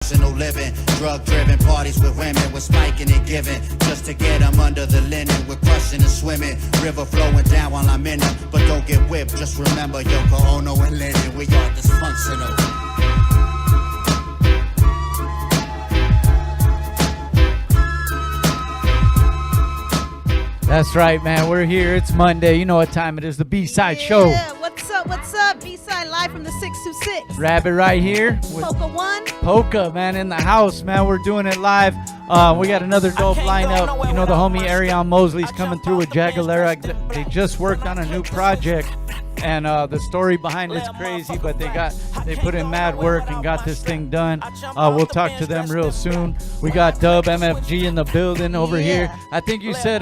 dysfunctional living. Drug-driven parties with women, we're spiking and giving. Just to get them under the linen, we're crushing and swimming. River flowing down while I'm in them, but don't get whipped. Just remember Yoko Ono and Lennon, we are dysfunctional. That's right, man. We're here. It's Monday. You know what time it is. The B-Side Show. Yeah, what's up? What's up? B-Side live from the 626. Rabbit right here. With Poka One. Poka, man, in the house, man. We're doing it live. We got another dope lineup. You know, the homie Arion Mosley's coming through with Jaguilera. They just worked on a new project. And the story behind it's crazy, but they put in mad work and got this thing done. We'll talk to them real soon. We got Dubb MFG in the building over here. I think you said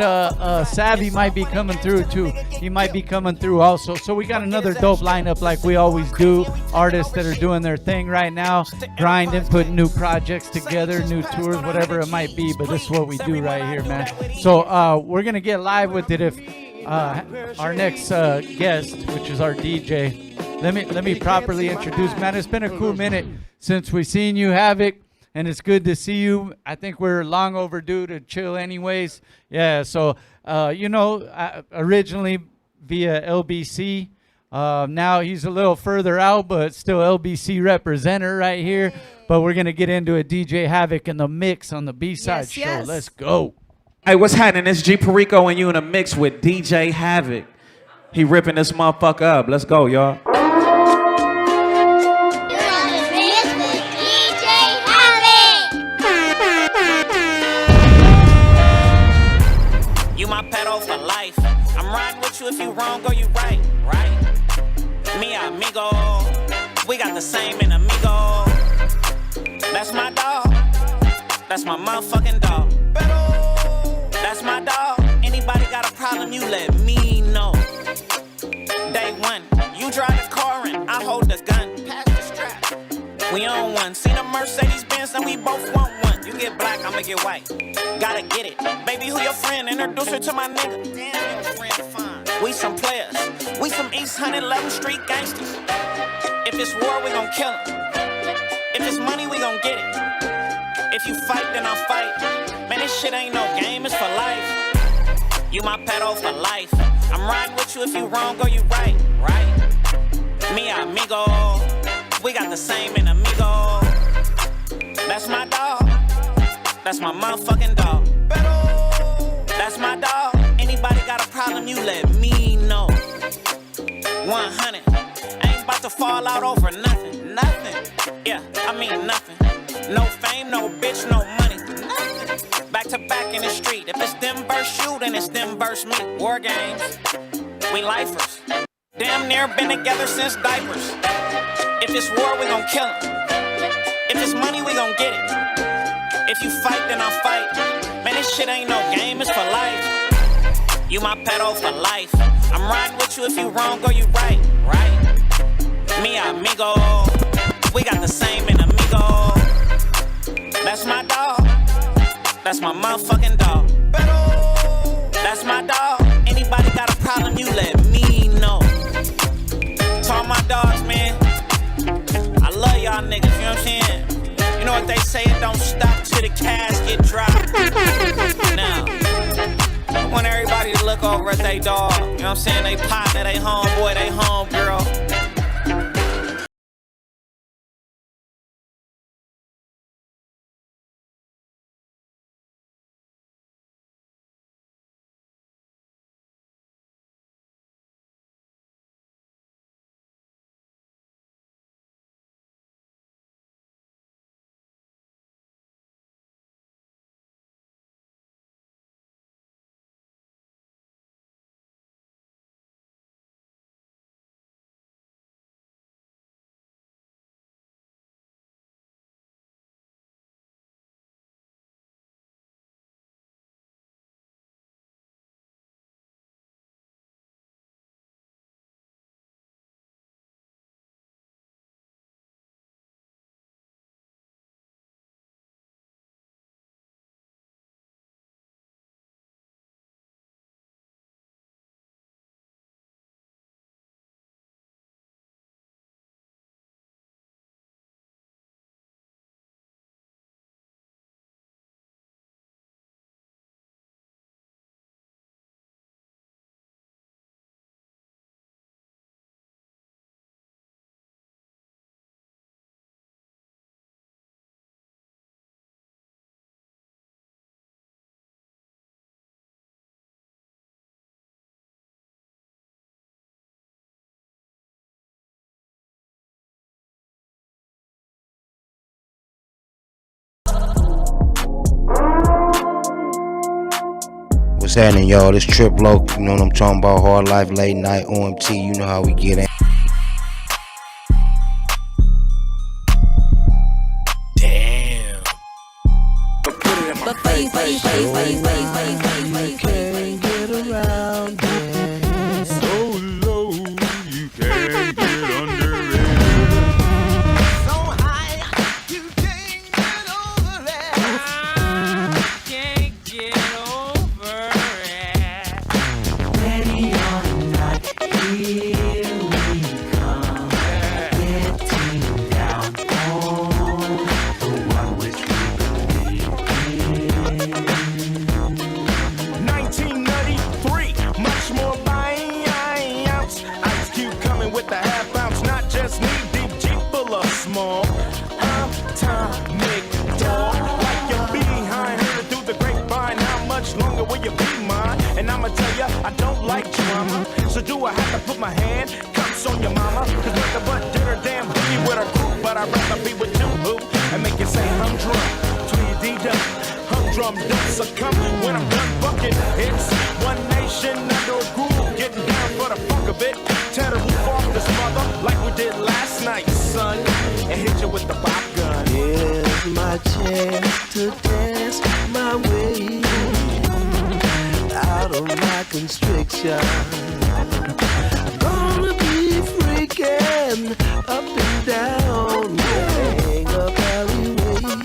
Savvy might be coming through too. He might be coming through also. So we got another dope lineup like we always do. Artists that are doing their thing right now, grinding, putting new projects together, new tours, whatever it might be. But this is what we do right here, man. So we're gonna get live with it if. Our next guest, which is our DJ. Let me properly introduce, man. It's been a cool minute since we seen you, Havok, and it's good to see you. I think we're long overdue to chill anyways. Yeah, so, originally via LBC. Now he's a little further out, but still LBC representative right here. But we're going to get into a DJ Havok in the mix on the B-Side Show. Yes. Let's go. Hey, what's happening? It's G Perico and you in a mix with DJ Havok. He ripping this motherfucker up. Let's go, y'all. You my pedo for life. I'm riding with you if you wrong or you right, right? Me amigo, we got the same in amigo. That's my dog. That's my motherfucking dog. That's my dog. Anybody got a problem, you let me know. Day one, you drive the car and I hold the gun. Pass the strap. We on one. See the Mercedes Benz and we both want one. You get black, I'ma get white. Gotta get it. Baby, who your friend? Introduce her to my nigga. Damn, your friend fine. We some players. We some East 111th Street gangsters. If it's war, we gon' kill 'em. If it's money, we gon' get it. If you fight, then I'll fight. Man, this shit ain't no game, it's for life. You my pedo for life. I'm riding with you if you wrong or you right, right? Me amigo, we got the same in amigo. That's my dog. That's my motherfucking dog. That's my dog. Anybody got a problem, you let me know. 100. Ain't about to fall out over nothing. Nothing. Yeah, I mean nothing. No fame, no bitch, no money. Nothing. Back to back in the street. If it's them versus you, then it's them versus me. War games. We lifers. Damn near been together since diapers. If it's war, we gon' kill 'em. If it's money, we gon' get it. If you fight, then I'll fight. Man, this shit ain't no game, it's for life. You my pedo for life. I'm riding with you if you wrong or you right, right? Me amigo, we got the same in amigo. That's my dog. That's my motherfucking dog. That's my dog. Anybody got a problem, you let me know. To all my dogs, man. I love y'all niggas, you know what I'm saying? You know what they say, it don't stop till the casket drop. Now, I want everybody to look over at they dog. You know what I'm saying? They partner, they homeboy, they homegirl. happening, y'all? This Trip Low, you know what I'm talking about? Hard Life, Late Night, OMT, you know how we get in. Damn. Can't get around it. So low, you can't get under it. So high, you can't get over it. Can't get over it. Ready or not, here we come. Getting down on the one which we believe in. 1993, much more bounce. Ice Cube coming with the half ounce, not just knee deep, Jeep full of small. Atomic dog, like your behind, heard through the grapevine. How much longer will you be mine? And I'ma tell ya, I don't like drama. So do I have to put my hand cups on your mama? Cause nothing but dinner damn boogie with a crew. But I'd rather be with you, boo, and make you say humdrum. Tweety humdrum don't succumb when I'm done bucket. It's one nation under a groove, getting down for the fuck of it. Tear the roof off this mother like we did last night, son, and hit you with the pop gun. Here's my chance to dance my way out of my constriction. Gonna be freaking up and down, hang up alleyway.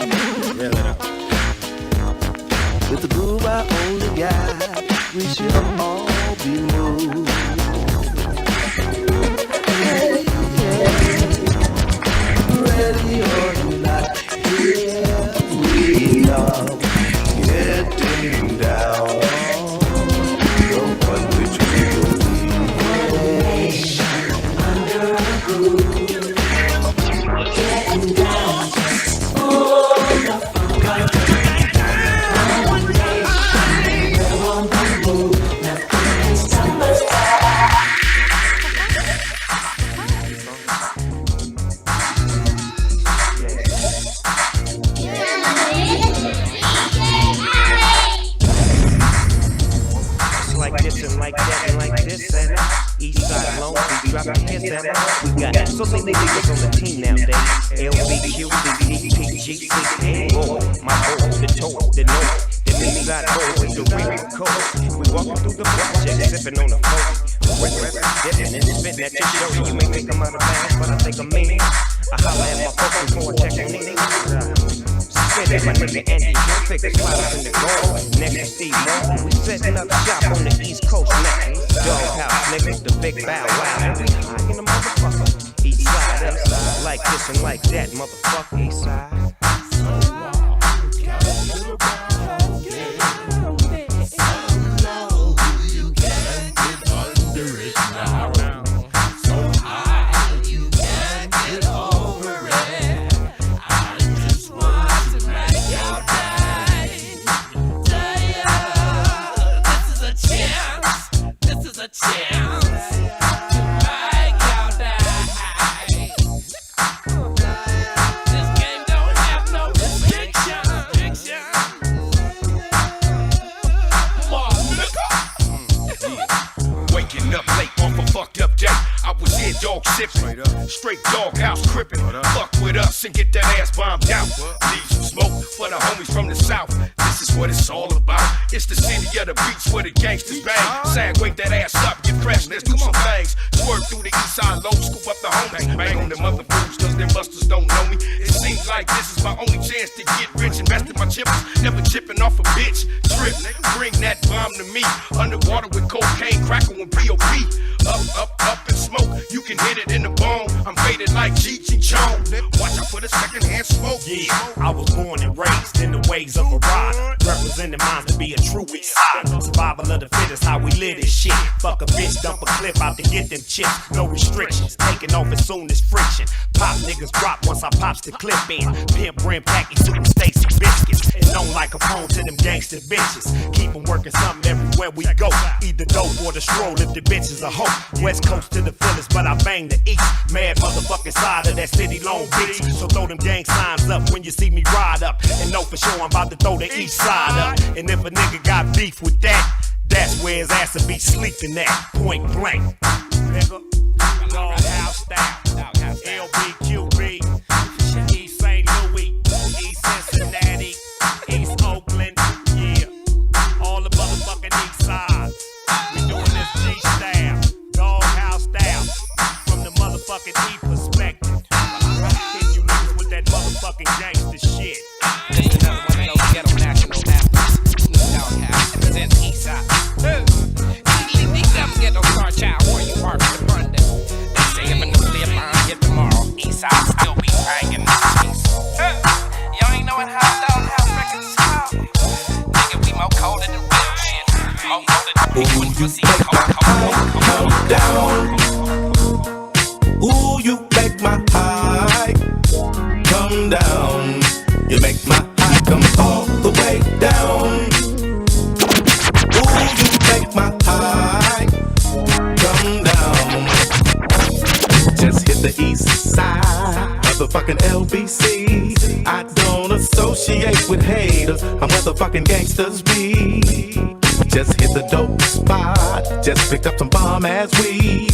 With the groove I only got, we should all be moved. Hey, yeah. Ready or not, here we are, getting down. The one which we believe under a groove, getting down. Oh, the funk of the like this and like that and like this and east side alone, we drop the hits and we got so many niggas on the team nowadays. LBQ, CDPG, oh, my boy, the toe, the note, the inside boy with the real code. We walking through the project, sipping on the phone. Dipping and spitting at your show. You may think I'm out of bounds, but I think I'm meaning. I holla at my folks before I check on anything. Spit at my nigga Andy, pick a slide up in the goal. Next to Steve Martin, we setting up shop on the East Coast now. Doghouse niggas, the big bow wow. We high in the motherfucker. East side, up side, like this and like that, motherfucker. East side. Straight doghouse crippin'. Fuck with us and get that ass bombed out. Leave some smoke for the homies from the south. This is what it's all about. It's the city of the beach where the gangsters bang. Sag, wake that ass up, get fresh, let's do some things. Swerve through the east side low, scoop up the homies. Bang on them other fools, cause them busters don't know me. It seems like this is my only chance to get rich. Investing my chippers, never chipping off a bitch. Trip, bring that bomb to me. Underwater with cocaine, cracker with POP. Up and smoke, you can hit it in the bone. I'm faded like Cheech and Chong. Watch out for the secondhand smoke. Yeah, I was born and raised in the ways of a rider. Representing minds to be a true east side. Survival of the fittest, how we live this shit. Fuck a bitch, dump a clip out to get them chips. No restrictions, taking off as soon as friction. Pop niggas drop once I pops the clip in. Pimp brim packy, suitin' Stacy biscuits. And known like a phone to them gangster bitches. Keep them working something everywhere we go. Either dope or the stroll if the bitch is a hoe. West coast to the Phillies, but I bang the east. Mad motherfucking side of that city, Long Beach. So throw them gang signs up when you see me ride up. And know for sure I'm about to throw the east side up. And if a nigga got beef with that, That's where his ass will be sleeping at, point blank. Nigga, doghouse style, LBQB, East St. Louis, East Cincinnati, East Oakland, yeah, all the motherfucking east side. We doing this G-style, doghouse style, from the motherfucking E perspective. Hitting you niggas with that motherfucking gangster shit. This is another one of those ghetto national anthems. Doghouse presents Eastside. These them ghetto star child where you are for the fun. They say if a nuclear bomb hit tomorrow, Eastside still be banging. Y'all ain't knowing how Doghouse records sound. Nigga, we more colder than real shit. More colder than people and pussy. Calm down. Ooh, you make my high come down. You make my high come all the way down. Ooh, you make my high come down. Just hit the east side of the fucking LBC. I don't associate with haters. I'm where the fucking gangsters be. Just hit the dope spot. Just picked up some bomb ass weed.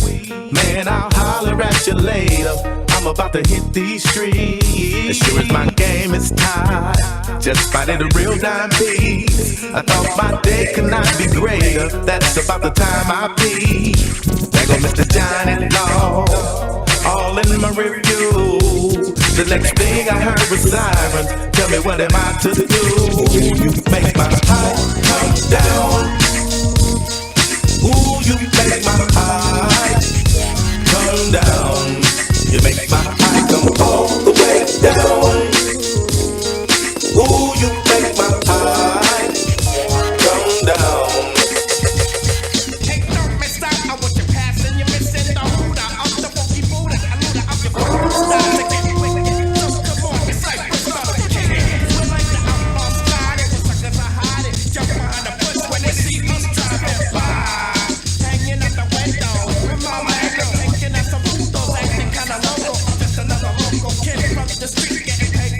Man, I'll holler at you later. I'm about to hit these streets. As sure as my game is tied, just spotted a real dime piece. I thought my day could not be greater. That's about the time I pee. There go Mr. Johnny Law, all in my review. The next thing I heard was sirens. Tell me what am I to do? You make my heart come down. Ooh, you make my heart come down. You make my heart come all the way down. Ooh, you make my heart come down. Hey, don't miss out. I want you passing, you're missing the Huda. I'm the funky Buddha. I know that I'm your fucking style. Come on, it's like what's up, kid? We're like the outlaw style. It was suckers are hiding. Jump behind the bush when they see us driving by. Hanging out the window with my mango. Taking out some photos, acting kinda local. I'm just another local kid from the street getting paid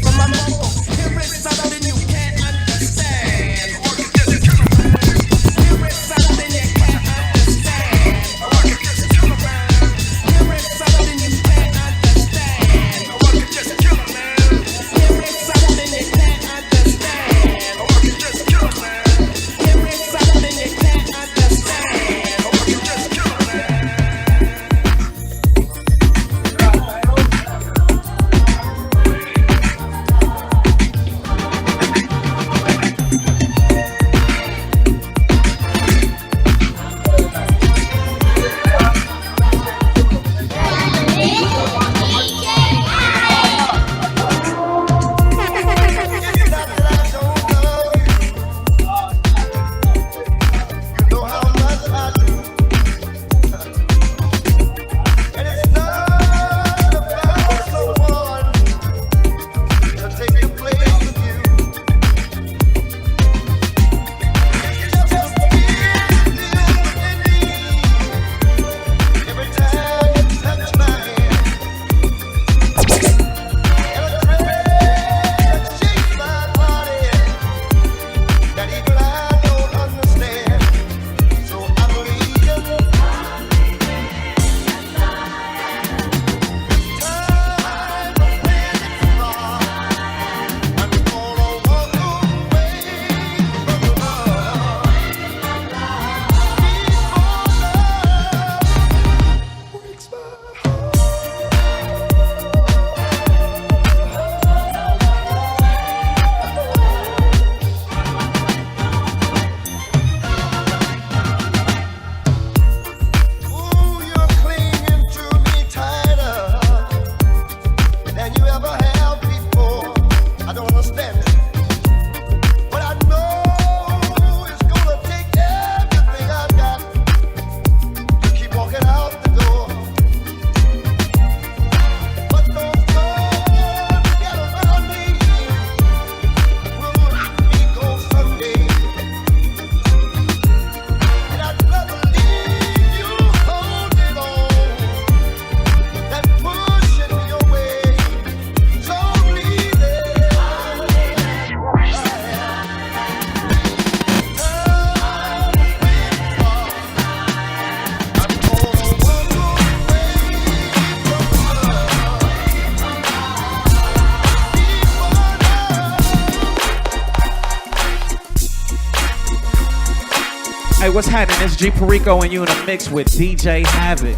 Hey, what's happening? It's G Perico and you in a mix with DJ Havok.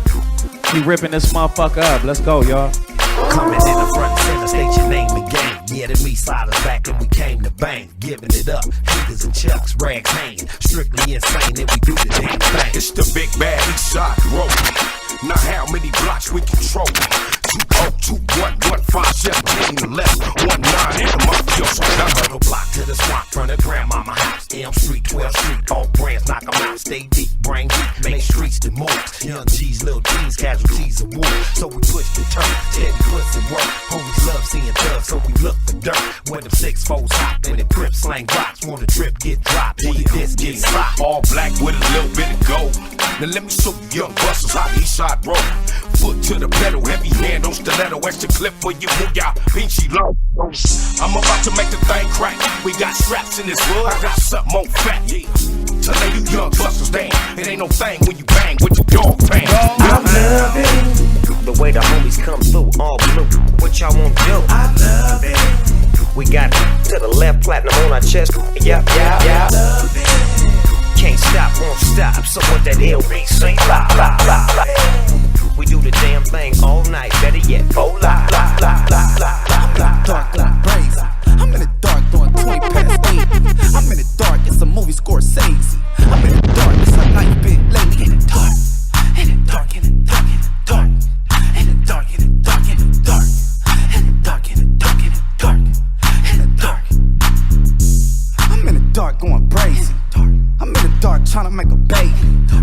He ripping this motherfucker up. Let's go, y'all. Coming in the front center, state your name and game. Yeah, the B-side is back and we came to bang. Giving it up, fingers and chucks, rags hanging. Strictly insane and we do the damn thing. It's the big bad B-side road. Now how many blocks we control? 2021157 left, 19 in the mafia. Little block to the swamp, front of grandmama house. Elm Street, 12th Street, all brands knock 'em out. Stay deep, brain deep, make streets the moves. Young G's, little G's, casualties of war. So we push the turf, steady puts and work. Homies love seeing thugs, so we look for dirt. When them 6-4s hop, when the grip slang rocks, when the drip get dropped, when the disc get stopped. All black with a little bit of gold. Now let me show you young busters how the east side roll. Foot to the pedal, heavy hand on stiletto. Extra clip for you, move y'all, pinchy low. I'm about to make the thing crack. We got straps in this wood, I got something more fat, yeah. To lay you young busters down. It ain't no thing when you bang with your dog bang. I'm loving the way the homies come through, all blue. What y'all want to do? I love it. We got to the left, platinum on our chest. Yeah. I love it. Can't stop, won't stop. So what that LBC? We do the damn thing all night. Better yet, full la. Dark going crazy. I'm in the dark doing 20 past 8. I'm in the dark, it's a movie Scorsese. I'm in the dark, it's a life bit lately. In the dark, in the dark, in the dark, in the dark, in the dark, in the dark, in the dark, in the dark, in the dark, in the dark, in the dark. I'm in the dark going crazy. I'm in the dark trying to make a baby.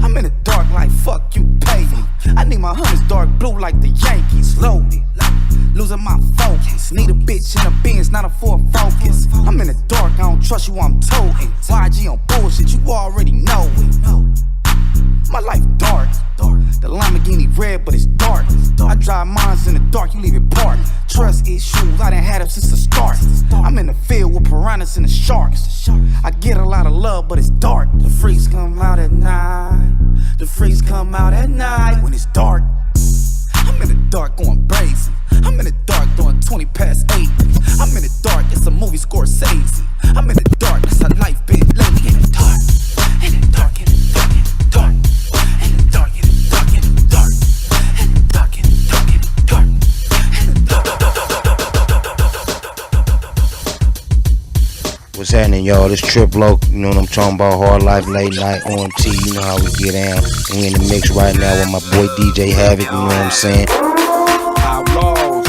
I'm in the dark like fuck you pay me. I need my honeys dark blue like the Yankees. Slowly losing my focus. Need a bitch in a Benz, not a Ford Focus. I'm in the dark, I don't trust you, I'm toting. YG on bullshit, you already know it. My life dark. The Lamborghini red, but it's dark. I drive mines in the dark, you leave it parked. Trust issues, I done had them since the start. I'm in the field with piranhas and the sharks. I get a lot of love, but it's dark. The freaks come out at night. The freaks come out at night when it's dark. I'm in the dark going crazy. I'm in the dark doing 20 past 8. I'm in the dark, it's a movie Scorsese. I'm in the dark, it's a life bit lately. In the dark, in the dark, in the dark, in the dark, in the dark, in the dark, in the dark, in the dark, in the dark, in the dark, in the dark. What's happening, y'all? This Trip Low, you know what I'm talking about? Hard Life, Late Night, OMT, you know how we get down. We in the mix right now with my boy DJ Havok, you know what I'm saying? Outlaws,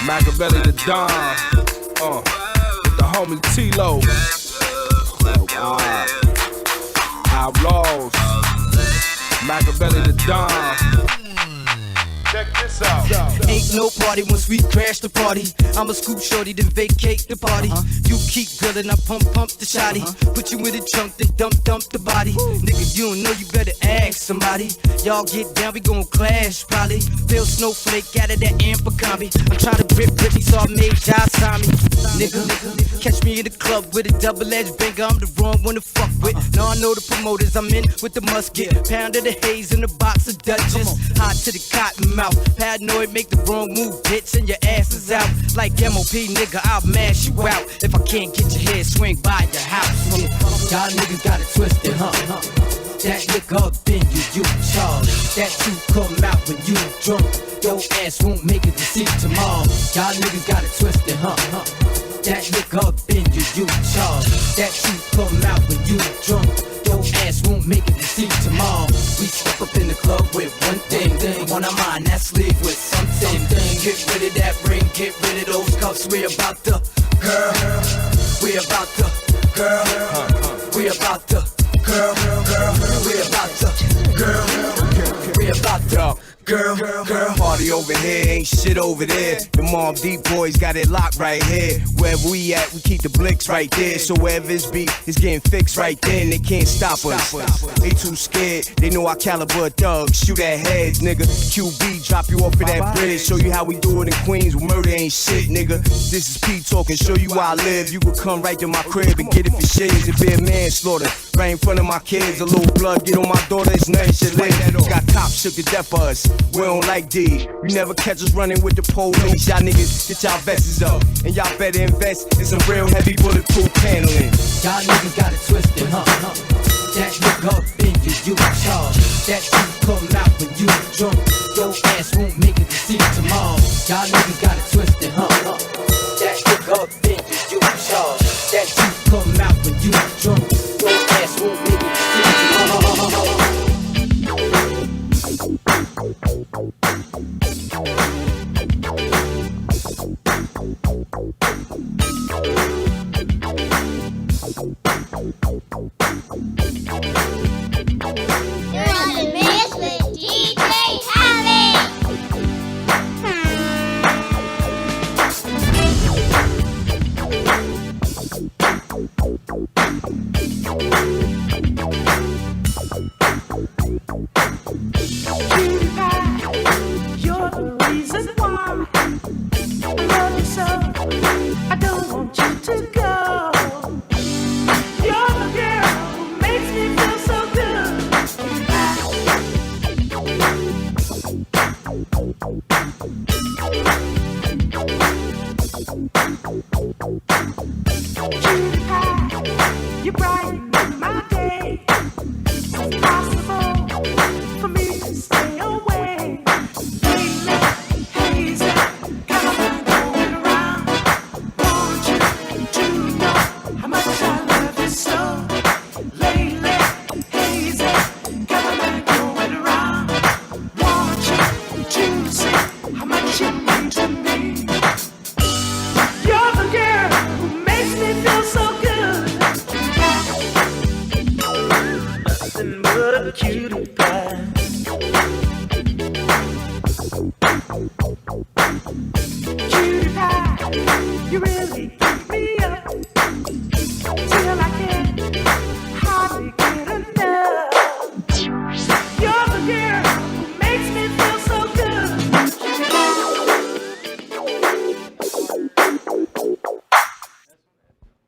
Machiavelli the Don, the homie T-Lo. Outlaws, Machiavelli the Don. Check this out. Ain't no party once we crash the party. I'ma scoop shorty then vacate the party. You keep grilling, I pump the shotty. Put you in the trunk, then dump the body. Nigga, you don't know, you better ask somebody. Y'all get down, we gon' clash probably. Feel snowflake out of that amper combi. I'm trying to rip Britney, so I made Josh sign me. Nigga, catch me in the club with a double-edged banger. I'm the wrong one to fuck with. Now I know the promoters, I'm in with the musket. Pound of the haze in the box of Dutchess. Hot to the cotton mouth. Paranoid, make the wrong move, bitch, and your ass is out. Like MOP, nigga, I'll mash you out. If I can't get your head, swing by your house. Y'all niggas got it twisted, huh? That liquor up in you charge. That you come out when you drunk. Your ass won't make it to see tomorrow. Y'all niggas got it twisted, huh? That liquor up in you charge. That you come out when you drunk. Your ass won't make it to see tomorrow. We step up in the club with one thing on our mind, that's leave with something. Get rid of that ring, get rid of those cuffs. We about to, girl. We about to, girl. We about to, girl. We about to, girl. We about to. Girl, party over here, ain't shit over there. The Mob Deep boys got it locked right here. Wherever we at, we keep the blicks right there. So wherever it's beat, it's getting fixed right there, and they can't stop us. They too scared, they know our caliber thugs. Shoot at heads, nigga. QB, drop you off of that bridge. Show you how we do it in Queens, where murder ain't shit, nigga. This is Pete talking, show you how I live. You could come right to my crib and get it for shades. It be a manslaughter, right in front of my kids. A little blood get on my daughter, it's nothing shit live. Got cops shook to death for us. We don't like D. You never catch us running with the police. Y'all niggas get y'all vests up, and y'all better invest in some real heavy bulletproof paneling. Y'all niggas got it twisted, huh? That nigga up in you charge. That truth come out when you drunk. Your ass won't make it to see tomorrow. Y'all niggas got it twisted, huh? That nigga up in you charge. That truth come out when you drunk. Your ass won't make it to see tomorrow. You're on the mix with DJ Havok. You're the reason why I love you so. I don't want you to go. You're the girl who makes me feel so good. Cutie pie, you brighten my day. It's impossible for me to stay away. Lately, hazy, come on, going around. Want you to know how much I love you so. Lately, hazy, come on, going around. Want you to see how much you mean to me. You're the girl who makes me feel so good. Nothing but a cutie pie. Cutie pie, you really keep me up till I can't hardly get enough. You're the girl who makes me feel so good.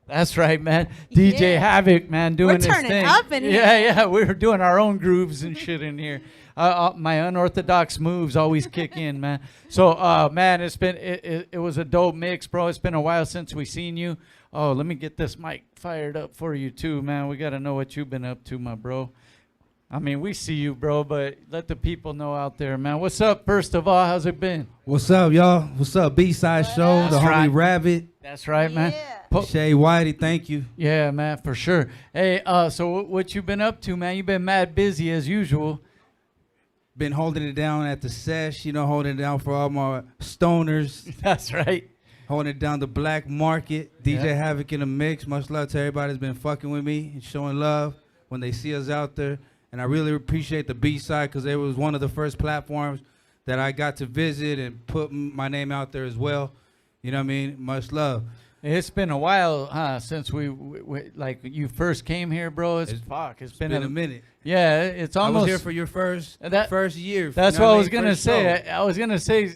That's right, man. DJ Havok, man, doing We're his turning thing. up in here. Yeah, we're doing our own grooves and shit in here. My unorthodox moves always kick in, man. So, man, it was a dope mix, bro. It's been a while since we seen you. Oh, let me get this mic fired up for you too, man. We gotta know what you've been up to, my bro. I mean, we see you, bro, but let the people know out there, man. What's up, first of all? How's it been? What's up, y'all? What's up, B-Side Show, the That's homie right. Rabbit. That's right, man. Shaye, Whitey, thank you. Yeah, man, for sure. Hey, so what you been up to, man? You been mad busy as usual. Been holding it down at the sesh, holding it down for all my stoners. That's right. Holding it down the black market. DJ Yeah. Havok in the mix. Much love to everybody that's been fucking with me and showing love when they see us out there. And I really appreciate the B-Side because it was one of the first platforms that I got to visit and put my name out there as well. You know what I mean? Much love. It's been a while, huh, since we like you first came here, bro. It's been a minute. Yeah, it's almost. I was here for your first year. That's you know what I mean? was gonna First say. show. I was gonna say,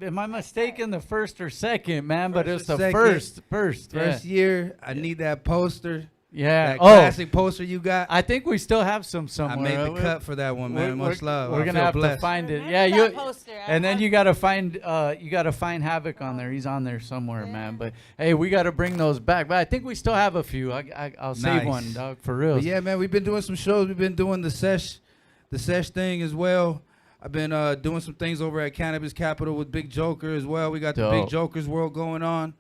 am I mistaken? The first or second, man? But it's the Second. first. First year. I need that poster. Yeah. That classic poster you got. I think we still have some somewhere. I made the cut for that one, man. Much love. We're I gonna feel have blessed. to find it. Yeah, and then you gotta find Havok on there. He's on there somewhere, man. But hey, we gotta bring those back. But I think we still have a few. I'll save Nice. one, dog, for real. But yeah, man, we've been doing some shows. We've been doing the sesh thing as well. I've been doing some things over at Cannabis Capital with Big Joker as well. We got the Big Dope. Joker's World going on,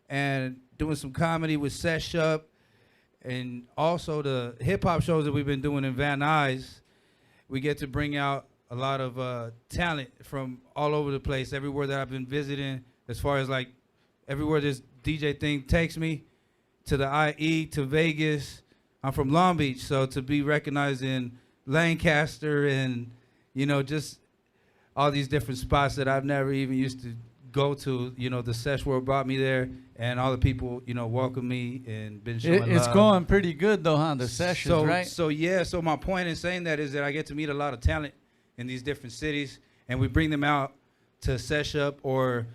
and doing some comedy with Sesh Up, and also the hip hop shows that we've been doing in Van Nuys. We get to bring out a lot of talent from all over the place, everywhere that I've been visiting. As far as like everywhere this DJ thing takes me, to the IE, to Vegas. I'm from Long Beach, so to be recognized in Lancaster and just all these different spots that I've never even used to go to, the Sesh World brought me there, and all the people, welcome me and been showing It's love. going pretty good though, huh? The sessions, right? So my point in saying that is that I get to meet a lot of talent in these different cities, and we bring them out to Sesh Up or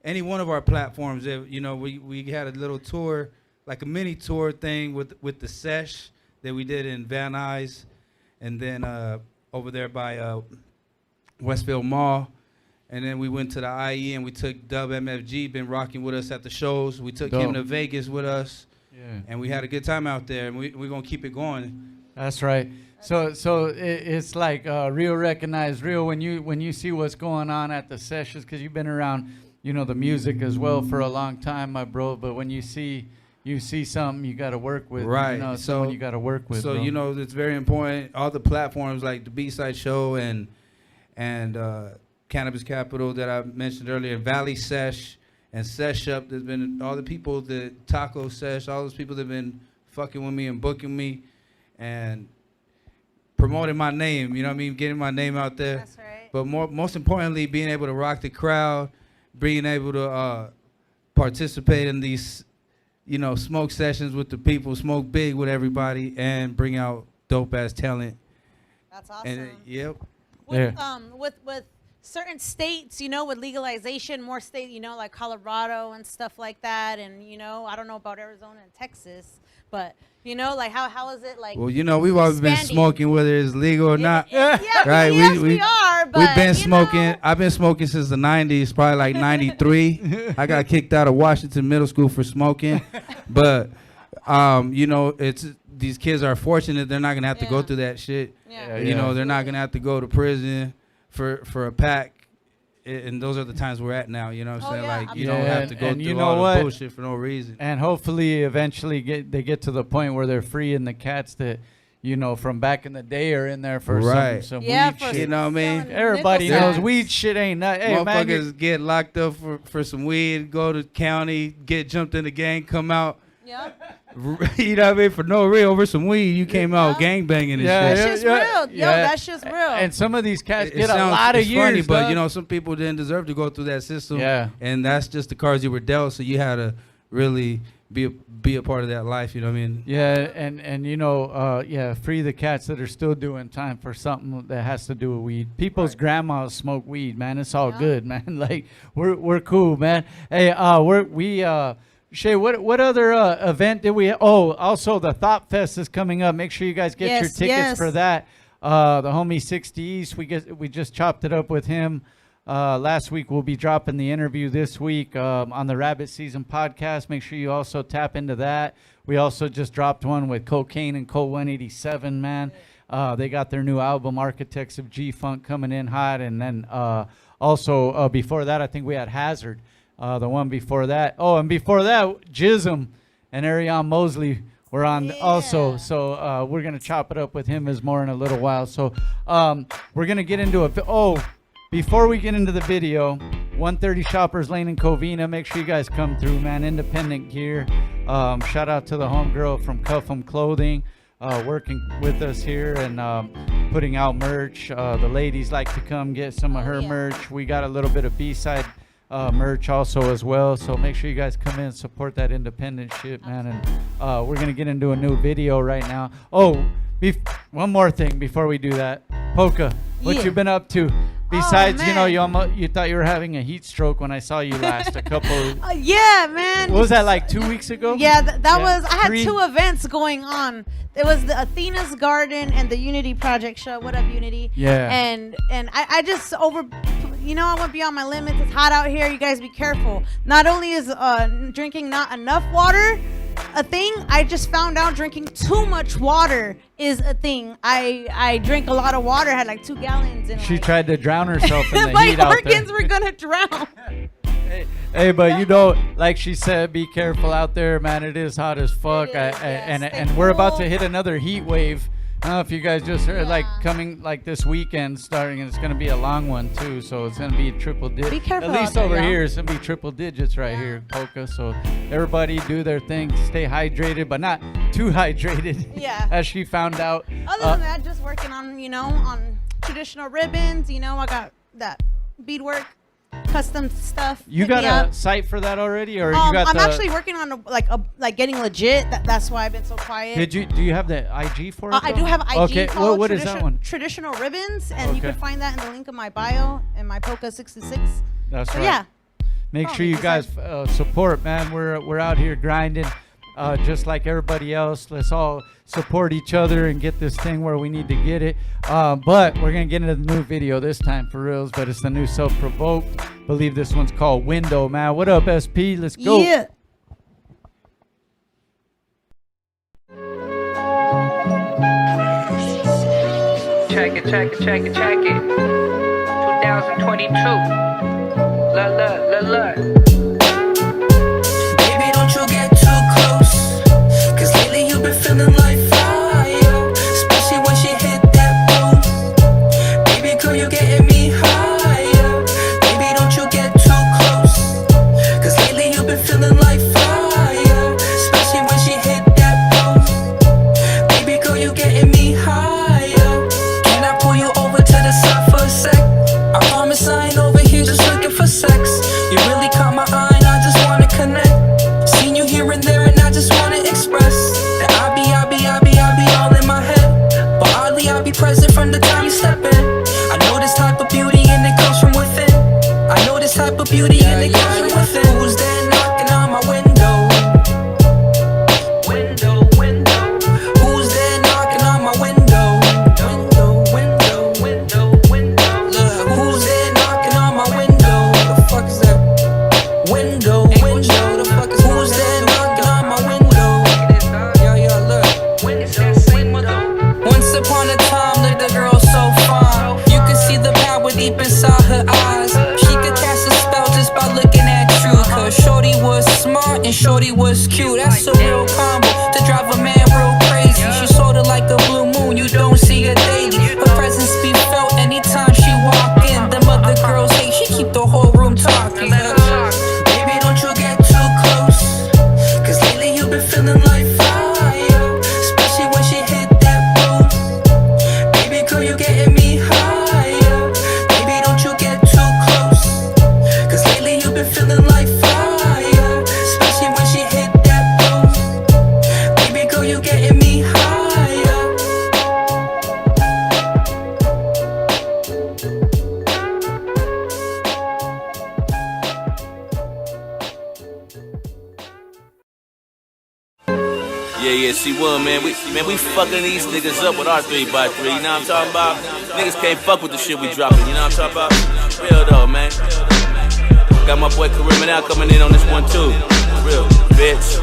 any one of our platforms. We had a little tour, like a mini tour thing with the Sesh that we did in Van Nuys, and then over there by Westfield Mall. And then we went to the IE and we took Dubb MFG, been rocking with us at the shows. We took him Dope. to Vegas with us. Yeah. And we had a good time out there. And we're going to keep it going. That's right. So it's like real recognize real when you see what's going on at the sessions, because you've been around, the music as well for a long time, my bro. But when you see something you got to work with, Right. someone you got to work with. So bro. it's very important. All the platforms like the B-Side Show and Cannabis Capital that I mentioned earlier, Valley Sesh and Sesh Up. There's been all the people, the Taco Sesh, all those people that have been fucking with me and booking me and promoting my name. You know what I mean? Getting my name out there. That's right. But most importantly, being able to rock the crowd, being able to participate in these, smoke sessions with the people, smoke big with everybody, and bring out dope ass talent. That's awesome. And yep. With certain states, with legalization, more states, like Colorado and stuff like that, and I don't know about Arizona and Texas, but like how is it like? Well, we've always been expanding? smoking whether it's legal or not. Yeah, right? yes, we are. But we've been smoking. I've been smoking since the '90s, probably like '93. I got kicked out of Washington Middle School for smoking, but it's these kids are fortunate; they're not gonna have to go through that shit. Yeah. They're not gonna have to go to prison for a pack. And those are the times we're at now, you know what I'm saying? Like, you don't have to go through all the bullshit for no reason. And hopefully, eventually, they get to the point where they're freeing the cats that, from back in the day are in there for some weed shit. You know what I mean? Everybody knows weed shit ain't nothing. Hey, motherfuckers get locked up for some weed, go to county, get jumped in the gang, come out. Yep. You know what I mean? For no real, over some weed, you came out gang banging and shit. That's just real. Yo, that's just real. And some of these cats get a lot of years. Funny, but some people didn't deserve to go through that system. Yeah. And that's just the cards you were dealt, so you had to really be a part of that life, you know what I mean? Yeah, and free the cats that are still doing time for something that has to do with weed. People's grandmas smoke weed, man. It's all good, man. Like we're cool, man. Hey, Shaye, what other event did we? Oh, also the Thought Fest is coming up. Make sure you guys get your tickets for that. The homie 60 East, we just chopped it up with him last week. We'll be dropping the interview this week on the Rabbit Season podcast. Make sure you also tap into that. We also just dropped one with Cocaine and Cole 187, man. They got their new album, Architects of G-Funk, coming in hot. And then also before that, I think we had Hazard. The one before that. Oh, and before that, Jism and Arion Mosley were on also. So we're going to chop it up with him as more in a little while. So we're going to get into it. Oh, before we get into the video, 130 Shoppers Lane in Covina. Make sure you guys come through, man. Independent gear. Shout out to the homegirl from Cuff 'em Clothing. Working with us here and putting out merch. The ladies like to come get some of her merch. We got a little bit of B-side merch also as well, so make sure you guys come in and support that independent shit, man. And we're gonna get into a new video right now. Oh, one more thing before we do that. Poka, what you been up to besides you thought you were having a heat stroke when I saw you last a couple yeah, man. What was that, like 2 weeks ago? Yeah, that was I had 2 events going on. It was the Athena's Garden and the Unity Project show. What up, Unity? Yeah. And I just I went beyond my limits. It's hot out here. You guys be careful. Not only is drinking not enough water a thing, I just found out drinking too much water is a thing. I drank a lot of water. I had like 2 gallons. And she tried to drown herself in the my heat out there. organs were gonna drown. Hey, but like she said, be careful out there, man. It is hot as fuck. And we're about to hit another heat wave. I don't know if you guys just heard, like coming like this weekend starting, and it's gonna be a long one too. So it's gonna be triple digits. Be careful. At least out there, over here, it's gonna be triple digits right here, Poka. So everybody do their thing, stay hydrated, but not too hydrated. Yeah. As she found out. Other than that, just working on on traditional ribbons. I got that beadwork. Custom stuff. You got a site for that already, or you got? I'm actually working on like getting legit. That's why I've been so quiet. Do you have the IG for it? I do have IG. Okay, what is that one? Traditional Ribbons, and you can find that in the link of my bio and my Poka 66. That's right. Yeah. Make sure you guys support, man. We're out here grinding, just like everybody else. Let's all support each other and get this thing where we need to get it. But we're gonna get into the new video this time for reals. But it's the new Self-Provoked. Believe this one's called Window, man. What up, SP? Let's go. Yeah. check it. 2022. Look. Baby, don't you get too close, 'cause lately you've been feeling like fire, especially when she hit that booth. Baby girl, you getting me higher. Baby, don't you get too close, 'cause lately you've been feeling like fire, especially when she hit that booth. Baby girl, you getting me higher. Can I pull you over to the side for a sec? I promise I ain't over here just looking for sex. You really caught my eye and I just wanna connect. Seen you here and there and I just wanna express that I'll be all in my head. But oddly I'll be present from the time you step in. I know this type of beauty and it comes from within. I know this type of beauty and it comes from within. Who's there knocking on my window? Who's there knocking on my window? Look, who's there knocking on my window? The fuck is that? Window. The fuck is who's there knocking on my window? Yo, look. Once upon a time, lived a girl so fine. You could see the power deep inside her eyes. She could cast a spell just by looking at you. 'Cause shorty was smart and shorty was cute. That's a real combo to drive a man real crazy. She sorta like a blue moon, you don't see her daily. Her presence be felt anytime she walk in. Them other girls hate, she keep the whole room talking. Baby, don't you get too close, 'cause lately you've been feeling like fire, especially when she hit that booth. Baby girl, you getting me higher. Baby, don't you get too close, 'cause lately you've been feeling like fire, especially when she hit that booth. Baby girl, you getting me higher. Yeah, C1, man. We fucking these niggas up with our 3x3, you know what I'm talking about? Niggas can't fuck with the shit we dropping, you know what I'm talking about? Real though, man. Got my boy Karim now coming in on this one too. Real, bitch.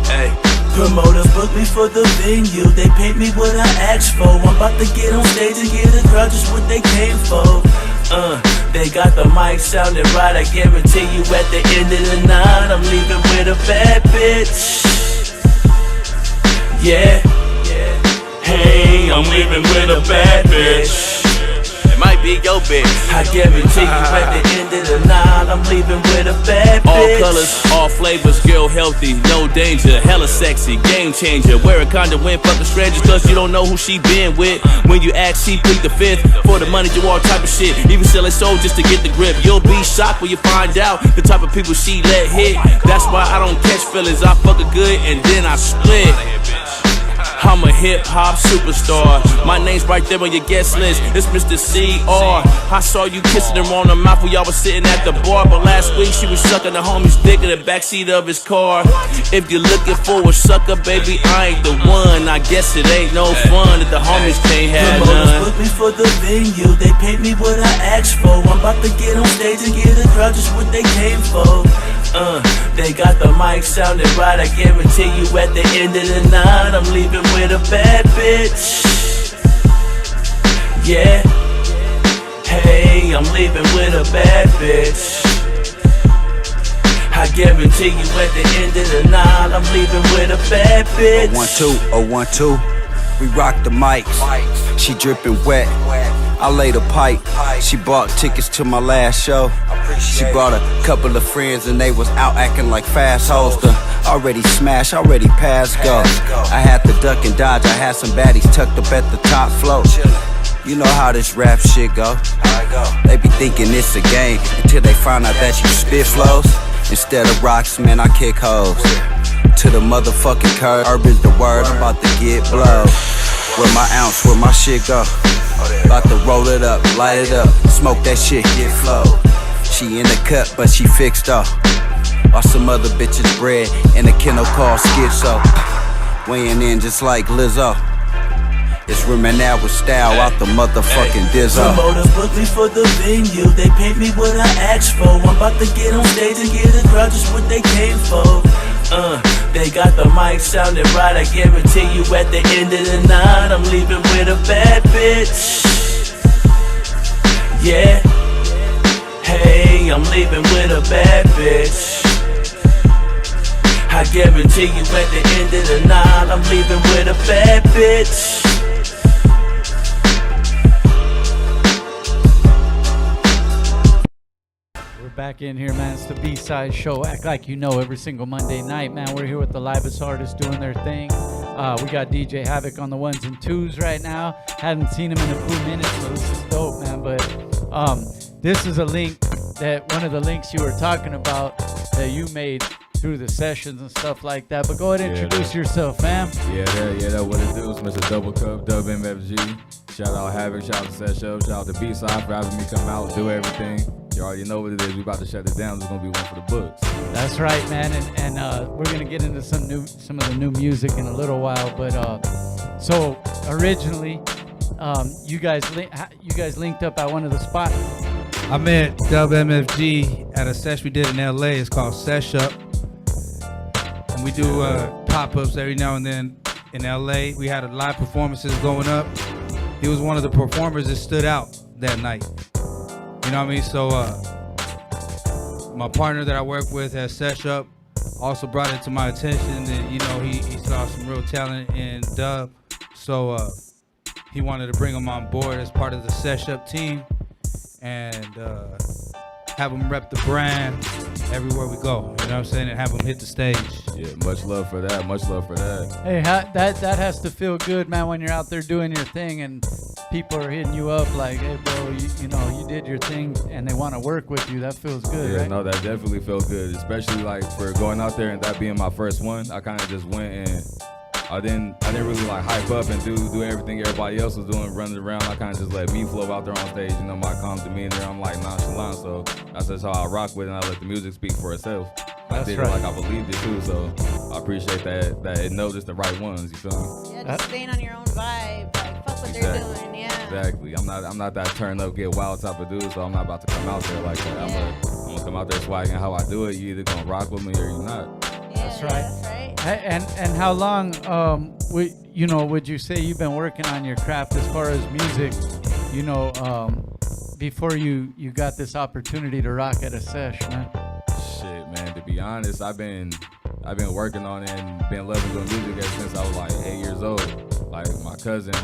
Hey. Promoters book me for the venue. They paid me what I asked for. I'm about to get on stage and give the crowd just what they came for. They got the mic sounding right. I guarantee you at the end of the night I'm leaving with a bad bitch. Yeah. Hey, I'm leaving with a bad bitch. It might be your bitch. I guarantee you at the end of the night I'm leaving with a bad bitch. All colors, all flavors, girl healthy, no danger, hella sexy, game changer. Wear a condom when fucking strangers, 'cause you don't know who she been with. When you ask, she plead the fifth. For the money, do all type of shit, even sell his soul just to get the grip. You'll be shocked when you find out the type of people she let hit. That's why I don't catch feelings, I fuck her good and then I split. I'm a hip-hop superstar. My name's right there on your guest list. It's Mr. CR. I saw you kissing her on the mouth when y'all was sitting at the bar. But last week she was sucking the homie's dick in the backseat of his car. If you're looking for a sucker, baby, I ain't the one. I guess it ain't no fun if the homies can't have Promoters none. book me for the venue. They paid me what I asked for. I'm about to get on stage and give the crowd just what they came for. They got the mic sounding right. I guarantee you at the end of the night I'm leaving with a bad bitch. Yeah. Hey, I'm leaving with a bad bitch. I guarantee you at the end of the night I'm leaving with a bad bitch. 1-2, we rock the mic. She dripping wet. I laid a pipe. She bought tickets to my last show. She brought a couple of friends and they was out acting like fast hoes. Already smashed, already past go. I had to duck and dodge. I had some baddies tucked up at the top floor. You know how this rap shit go. They be thinking it's a game until they find out that you spit flows. Instead of rocks, man, I kick hoes. To the motherfucking curb, urban's the word, I'm about to get blow. Where my ounce, where my shit go. About to roll it up, light it up, smoke that shit, get flow. She in the cut, but she fixed up. While some other bitches bred in a kennel called Schizo. Weighing in just like Lizzo. It's rimming out with style out the motherfucking Dizzo. Promoters booked me for the venue. They paid me what I asked for. I'm about to get on stage and give the crowd just what they came for. They got the mic sounding right. I guarantee you at the end of the night, I'm leaving with a bad bitch. Yeah. Hey, I'm leaving with a bad bitch. I guarantee you at the end of the night, I'm leaving with a bad bitch. We're back in here, man. It's the B-Side Show. Act like you know every single Monday night, man. We're here with the livest artists doing their thing. We got DJ Havok on the ones and twos right now. Hadn't seen him in a few minutes, so this is dope, man. But this is a link that one of the links you were talking about that you made through the sessions and stuff like that. But go ahead and introduce yourself, fam. Yeah, that what it do. It's Mr. Double Cup, Dubb MFG. Shout out Havok, shout out to Session, shout out to B-Side for having me come out, do everything. You already know what it is. We about to shut it down. It's gonna be one for the books. That's right, man. And we're gonna get into some of the new music in a little while. But so originally, you guys linked up at one of the spots. I met Dubb MFG at a sesh we did in LA. It's called Sesh Up. And we do pop-ups every now and then in LA. We had live performances going up. He was one of the performers that stood out that night. You know what I mean? So my partner that I work with at Sesh Up also brought it to my attention that, you know, he saw some real talent in Dubb. So he wanted to bring him on board as part of the Sesh Up team and have him rep the brand everywhere we go. You know what I'm saying? And have him hit the stage. Yeah, much love for that. Much love for that. Hey, that has to feel good, man, when you're out there doing your thing and people are hitting you up like, hey, bro, you know, you did your thing and they want to work with you. That feels good, Yeah, right? no, that definitely felt good, especially like for going out there and that being my first one. I kind of just went and I didn't really like hype up and do everything everybody else was doing, running around. I kind of just let me flow out there on stage. You know, my calm demeanor, I'm like nonchalant, so that's just how I rock with it, and I let the music speak for itself. I did it like I believed it too, so I appreciate that it knows it's the right ones. You feel me? Yeah, just staying on your own vibe, like fuck what they're doing, yeah. Exactly. I'm not that turn up, get wild type of dude, so I'm not about to come out there like that. I'm gonna come out there swagging how I do it. You either gonna rock with me or you're not. That's right. And how long would you say you've been working on your craft as far as music, you know, before you got this opportunity to rock at a sesh, man? Shit, man, to be honest, I've been working on it and been loving doing music ever since I was like 8 years old. Like my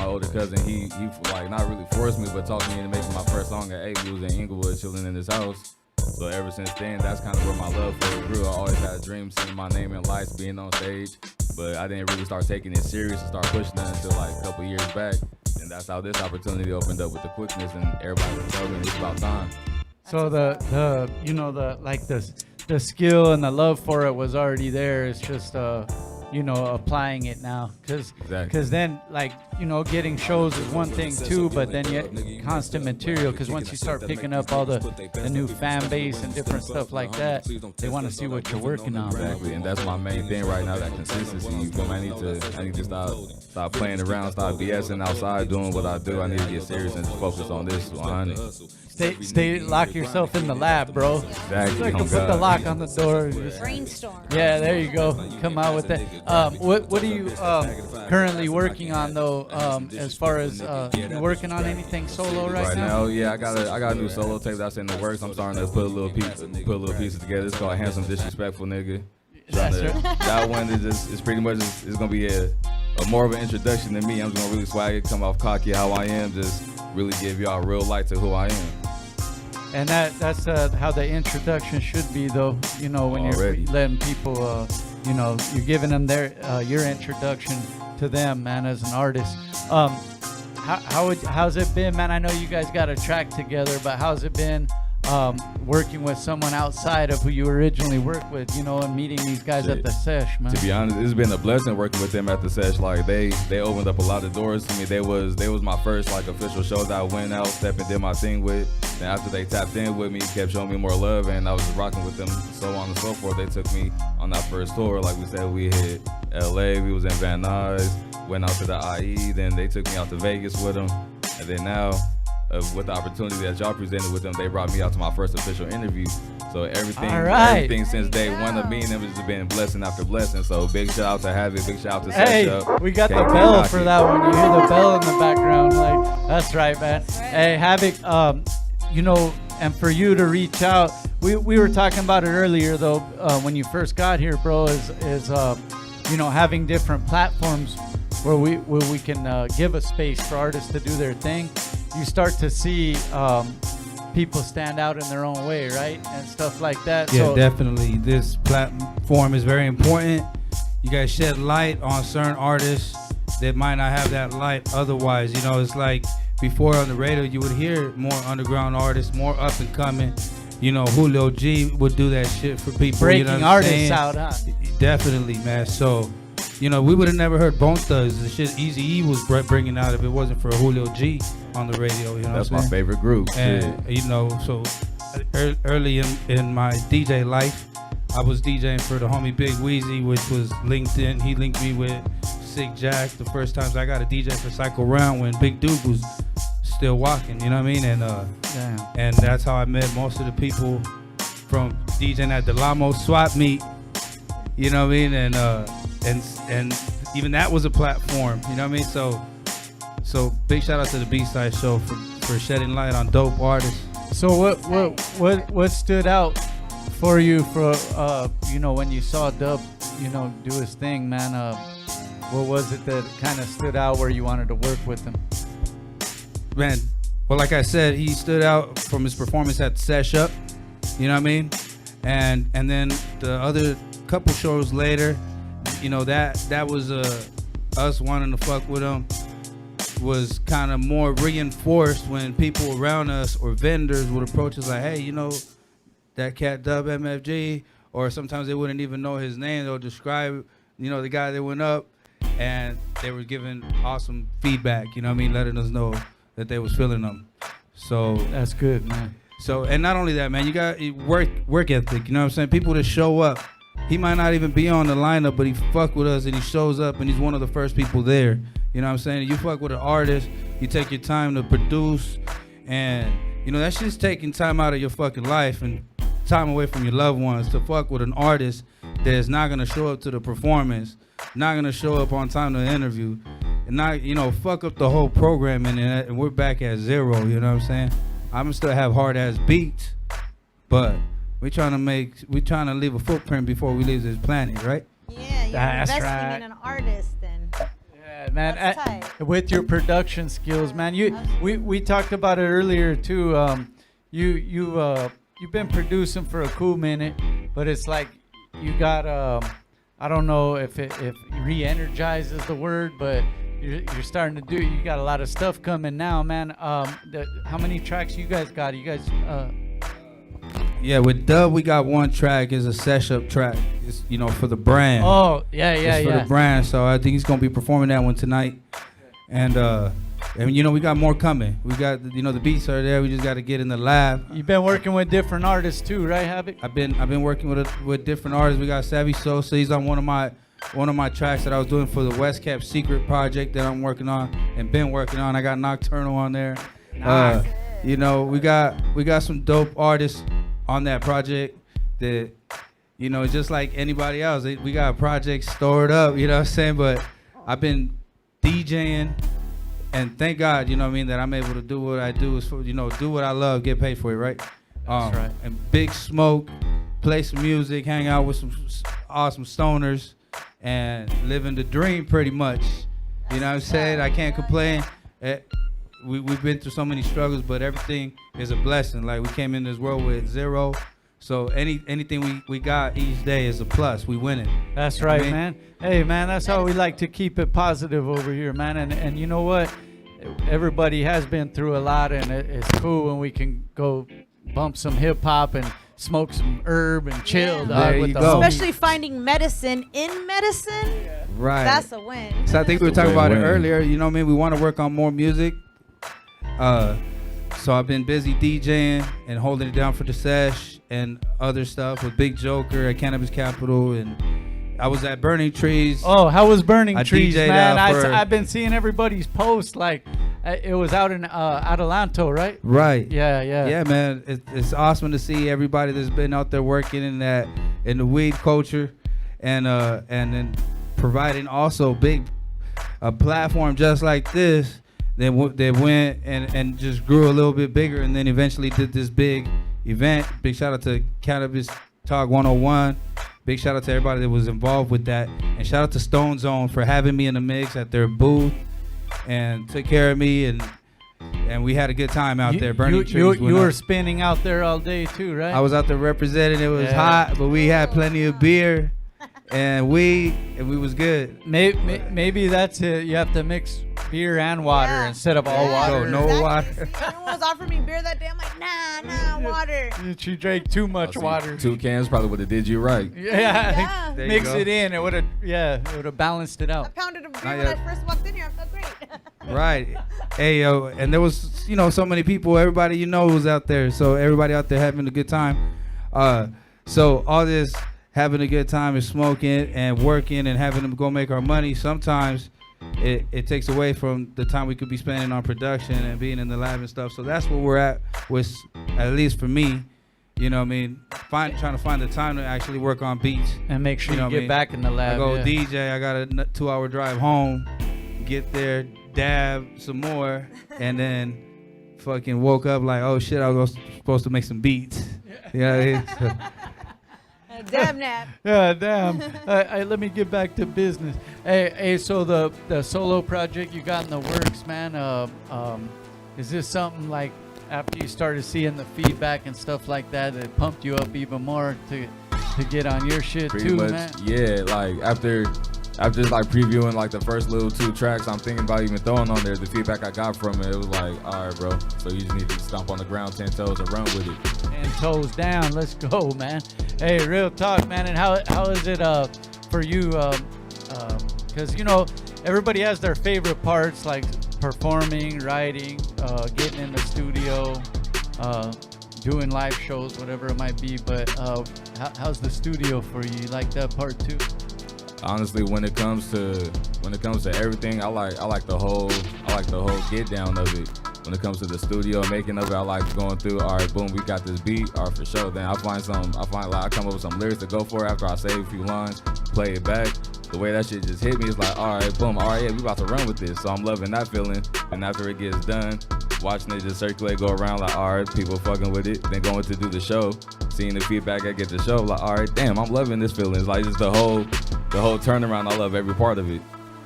older cousin, he like not really forced me, but talked me into making my first song at 8. We was in Inglewood chilling in his house. So ever since then, that's kind of where my love for it grew. I always had a dream seeing my name in lights, being on stage, but I didn't really start taking it serious and start pushing it until like a couple years back. And that's how this opportunity opened up with the quickness, and everybody was telling me it's about time. So the skill and the love for it was already there. It's just applying it now, because then, like, you know, getting shows is one thing too, but then yet constant material, because once you start picking up all the new fan base and different stuff like that, they want to see what you're working on. Exactly, and that's my main thing right now, that consistency. You feel me? I need to stop playing around, stop BSing outside, doing what I do. I need to get serious and just focus on this 100. Lock yourself in the lab, bro. Exactly. Like, put the lock on the door. Brainstorm. Yeah, there you go. Come out with that. What are you currently working on though? As far as you working on anything solo right now? Yeah, I got a new solo tape that's in the works. I'm starting to put a little pieces together. It's called Handsome Disrespectful Nigga. That one is pretty much it's gonna be a more of an introduction to me. I'm just gonna really swag it, come off cocky how I am, just really give y'all real light to who I am. And that's how the introduction should be, though. You know, when you're letting people, you're giving them your introduction to them, man, as an artist. How's it been, man? I know you guys got a track together, but how's it been working with someone outside of who you originally worked with, you know, and meeting these guys at the sesh, man? To be honest, it's been a blessing working with them at the sesh. Like they opened up a lot of doors to me. They was my first like official show that I went out, stepped and did my thing with. And after they tapped in with me, kept showing me more love, and I was just rocking with them, so on and so forth. They took me on that first tour. Like we said, we hit LA, we was in Van Nuys, went out to the IE, then they took me out to Vegas with them, and then now with the opportunity that y'all presented with them, they brought me out to my first official interview. So everything since day one of me and them has just been blessing after blessing. So big shout out to Havok, big shout out to Hey, Sesha. we got the bell for that one. You hear the bell in the background. Like, that's right, man. Hey, Havok, you know, and for you to reach out, we were talking about it earlier, though, when you first got here, bro, is you know, having different platforms where we can give a space for artists to do their thing. You start to see people stand out in their own way, right? And stuff like that. Yeah, So definitely. This platform is very important. You guys shed light on certain artists that might not have that light otherwise. You know, it's like before on the radio, you would hear more underground artists, more up and coming. You know, Julio G would do that shit for people. breaking you know what I'm artists saying? out, huh? Definitely, man. So, you know, we would have never heard Bone Thugs. The shit Easy-E was bringing out if it wasn't for Julio G on the radio. You know, That's what I'm my saying? favorite group. And you know, so early in my DJ life, I was DJing for the homie Big Weezy, which was LinkedIn. He linked me with Sick Jack the first times I got a DJ for Psycho Round when Big Duke was still walking. You know what I mean? And and that's how I met most of the people from DJing at the Lamo Swap Meet. You know what I mean? And even that was a platform. You know what I mean? So big shout out to the B-Side show for shedding light on dope artists. So what stood out for you for you know, when you saw Dubb, you know, do his thing, man? What was it that kind of stood out where you wanted to work with him? Man, well, like I said, he stood out from his performance at Sesh Up. You know what I mean? And then the other couple shows later, you know, that was us wanting to fuck with him was kind of more reinforced when people around us or vendors would approach us like, hey, you know, that cat Dubb MFG, or sometimes they wouldn't even know his name. They'll describe, you know, the guy that went up, and they were giving awesome feedback, you know what I mean, letting us know that they was feeling them. So that's good, man. So, and not only that, man, you got work ethic, you know what I'm saying? People that show up. He might not even be on the lineup, but he fuck with us and he shows up and he's one of the first people there. You know what I'm saying? You fuck with an artist, you take your time to produce, and you know, that's just taking time out of your fucking life and time away from your loved ones to fuck with an artist that's not gonna show up to the performance, not gonna show up on time to the interview, and not, you know, fuck up the whole programming, and we're back at zero, you know what I'm saying? I'm gonna still have hard ass beats, but we're trying to leave a footprint before we leave this planet, right? Yeah, you're That's investing right. in an artist, and Yeah, man. that's tight. With your production skills, man. We talked about it earlier too. You've been producing for a cool minute, but it's like you got I don't know if re-energize is the word, but you're starting to do. You got a lot of stuff coming now, man. How many tracks you guys got? You guys. Yeah, with Dubb, we got one track. It's a sesh up track. It's, you know, for the brand. Oh, yeah, it's for the brand. So I think he's gonna be performing that one tonight. And you know, we got more coming. We got, you know, the beats are there. We just got to get in the lab. You've been working with different artists too, right, Havok? I've been working with different artists. We got Savvy Sosa. He's on one of my tracks that I was doing for the West Cap Secret project that I'm working on and been working on. I got Nocturnal on there. You know, we got some dope artists on that project that, you know, just like anybody else, we got projects stored up, you know what I'm saying? But I've been DJing, and thank God, you know what I mean, that I'm able to do what I do, is for, you know, do what I love, get paid for it, right? That's right. And Big Smoke, play some music, hang out with some awesome stoners, and living the dream pretty much. You know what I'm saying? I can't complain. We've been through so many struggles, but everything is a blessing. Like, we came in this world with zero, so anything we got each day is a plus. We winning. That's You know what right, I mean? man. Hey, man, that's how we like to keep it positive over here, man. And you know what? Everybody has been through a lot, and it's cool when we can go bump some hip hop and smoke some herb and chill, dog. With the homies. Especially finding medicine in medicine. Right. That's a win. So I think we were talking about it earlier. You know what I mean? We want to work on more music. So I've been busy DJing and holding it down for the sesh and other stuff with Big Joker at Cannabis Capital, and I was at Burning Trees. Oh, how was Burning I Trees, DJ'd man? for- I've been seeing everybody's posts. Like, It was out in Adelanto, right? Right. Yeah. Yeah, man. It's awesome to see everybody that's been out there working in the weed culture, and then providing also a platform just like this. They went and just grew a little bit bigger, and then eventually did this big event. Big shout out to Cannabis Talk 101. Big shout out to everybody that was involved with that, and shout out to Stone Zone for having me in the mix at their booth and took care of me, and we had a good time out there burning trees. You were spinning out there all day too, right? I was out there representing. It was hot, but we had plenty of beer and we was good. Maybe that's it. You have to mix beer and water instead of all water. No water. Everyone was offering me beer that day. I'm like, nah, water. She drank too much water. 2 cans probably would have did you right. Yeah. There you Mix go. it in. It would have balanced it I out. pounded a beer Not when yet. I first walked in here. I felt great. Right. Hey, yo, and there was, so many people, everybody was out there. So everybody out there having a good time. So all this having a good time and smoking and working and having them go make our money, sometimes it takes away from the time we could be spending on production and being in the lab and stuff. So that's where we're at with, at least for me, trying to find the time to actually work on beats. And make sure you what get back in the lab. I go yeah. DJ, I got a 2-hour drive home, get there, dab some more, and then fucking woke up like, oh shit, I was supposed to make some beats. Damn nap. Yeah, damn. Let me get back to business. Hey, so the solo project you got in the works, man. Is this something like after you started seeing the feedback and stuff like that, it pumped you up even more to get on your shit Pretty too, much, man? yeah. Like after like previewing like the first little 2 tracks, I'm thinking about even throwing on there. The feedback I got from it was like, all right, bro. So you just need to stomp on the ground 10 toes and run with it. 10 toes down. Let's go, man. Hey, real talk, man. And how is it for you? Because everybody has their favorite parts, like performing, writing, getting in the studio, doing live shows, whatever it might be. But how's the studio for you? You like that part too? Honestly, when it comes to everything, I like the whole get down of it. When it comes to the studio making of it, I like going through. All right, boom, we got this beat. All right, for sure. Then I come up with some lyrics to go for after I say a few lines, play it back. The way that shit just hit me is like, all right, boom, all right, yeah, we about to run with this. So I'm loving that feeling. And after it gets done, watching it just circulate, go around, like, all right, people fucking with it. Then going to do the show, seeing the feedback I get the show, like, all right, damn, I'm loving this feeling. It's like just the whole turnaround. I love every part of it.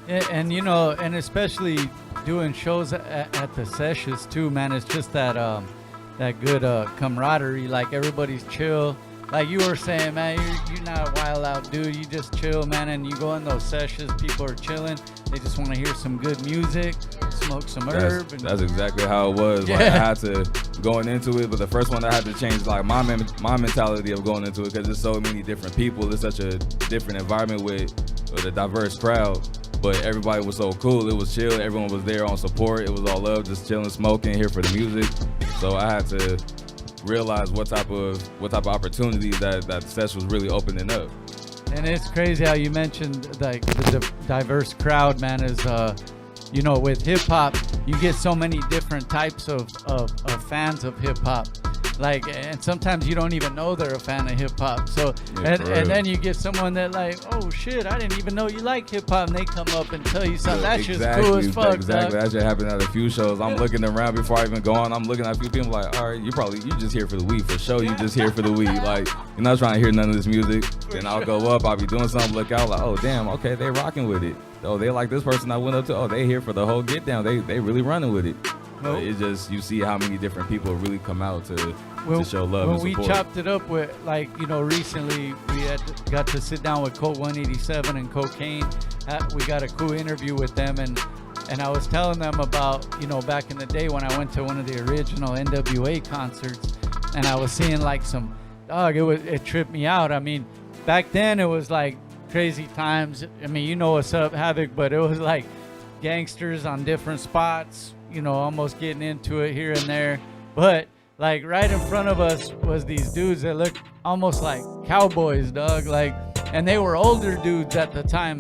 And and especially doing shows at the sessions too, man. It's just that good camaraderie. Like everybody's chill. Like you were saying, man, you're not a wild out dude. You just chill, man. And you go in those sessions, people are chilling. They just want to hear some good music, smoke some herb. That's exactly how it was. Yeah. Like I had to going into it, but the first one I had to change like my mentality of going into it because there's so many different people. It's such a different environment with a diverse crowd. But everybody was so cool. It was chill. Everyone was there on support. It was all love, just chilling, smoking, here for the music. So I had to realize what type of opportunities that session was really opening up. And it's crazy how you mentioned like the diverse crowd, man. Is with hip hop, you get so many different types of fans of hip hop. Like, and sometimes you don't even know they're a fan of hip hop. So, Yeah, and then you get someone that like, oh shit, I didn't even know you like hip hop, and they come up and tell you something. That's just cool as fuck. Exactly. Dog. That shit happened at a few shows. I'm looking around before I even go on. I'm looking at a few people like, all right, you just here for the weed. For sure, you just here for the weed. Like, you're not trying to hear none of this music. Then I'll go up, I'll be doing something, look out, like, oh damn, okay, they rocking with it. Oh, they like this person I went up to. Oh, they here for the whole get down. They really running with it. Well, it's just, you see how many different people really come out to show love when and support. we chopped it up with, like, recently we got to sit down with Colt 187 and Cocaine. We got a cool interview with them, and I was telling them about, back in the day when I went to one of the original NWA concerts, and I was seeing like some, dog, it tripped me out. I mean, back then it was like crazy times. I mean, you know what's up, Havok, but it was like gangsters on different spots, almost getting into it here and there. But like right in front of us was these dudes that looked almost like cowboys, dog. Like, and they were older dudes at the time.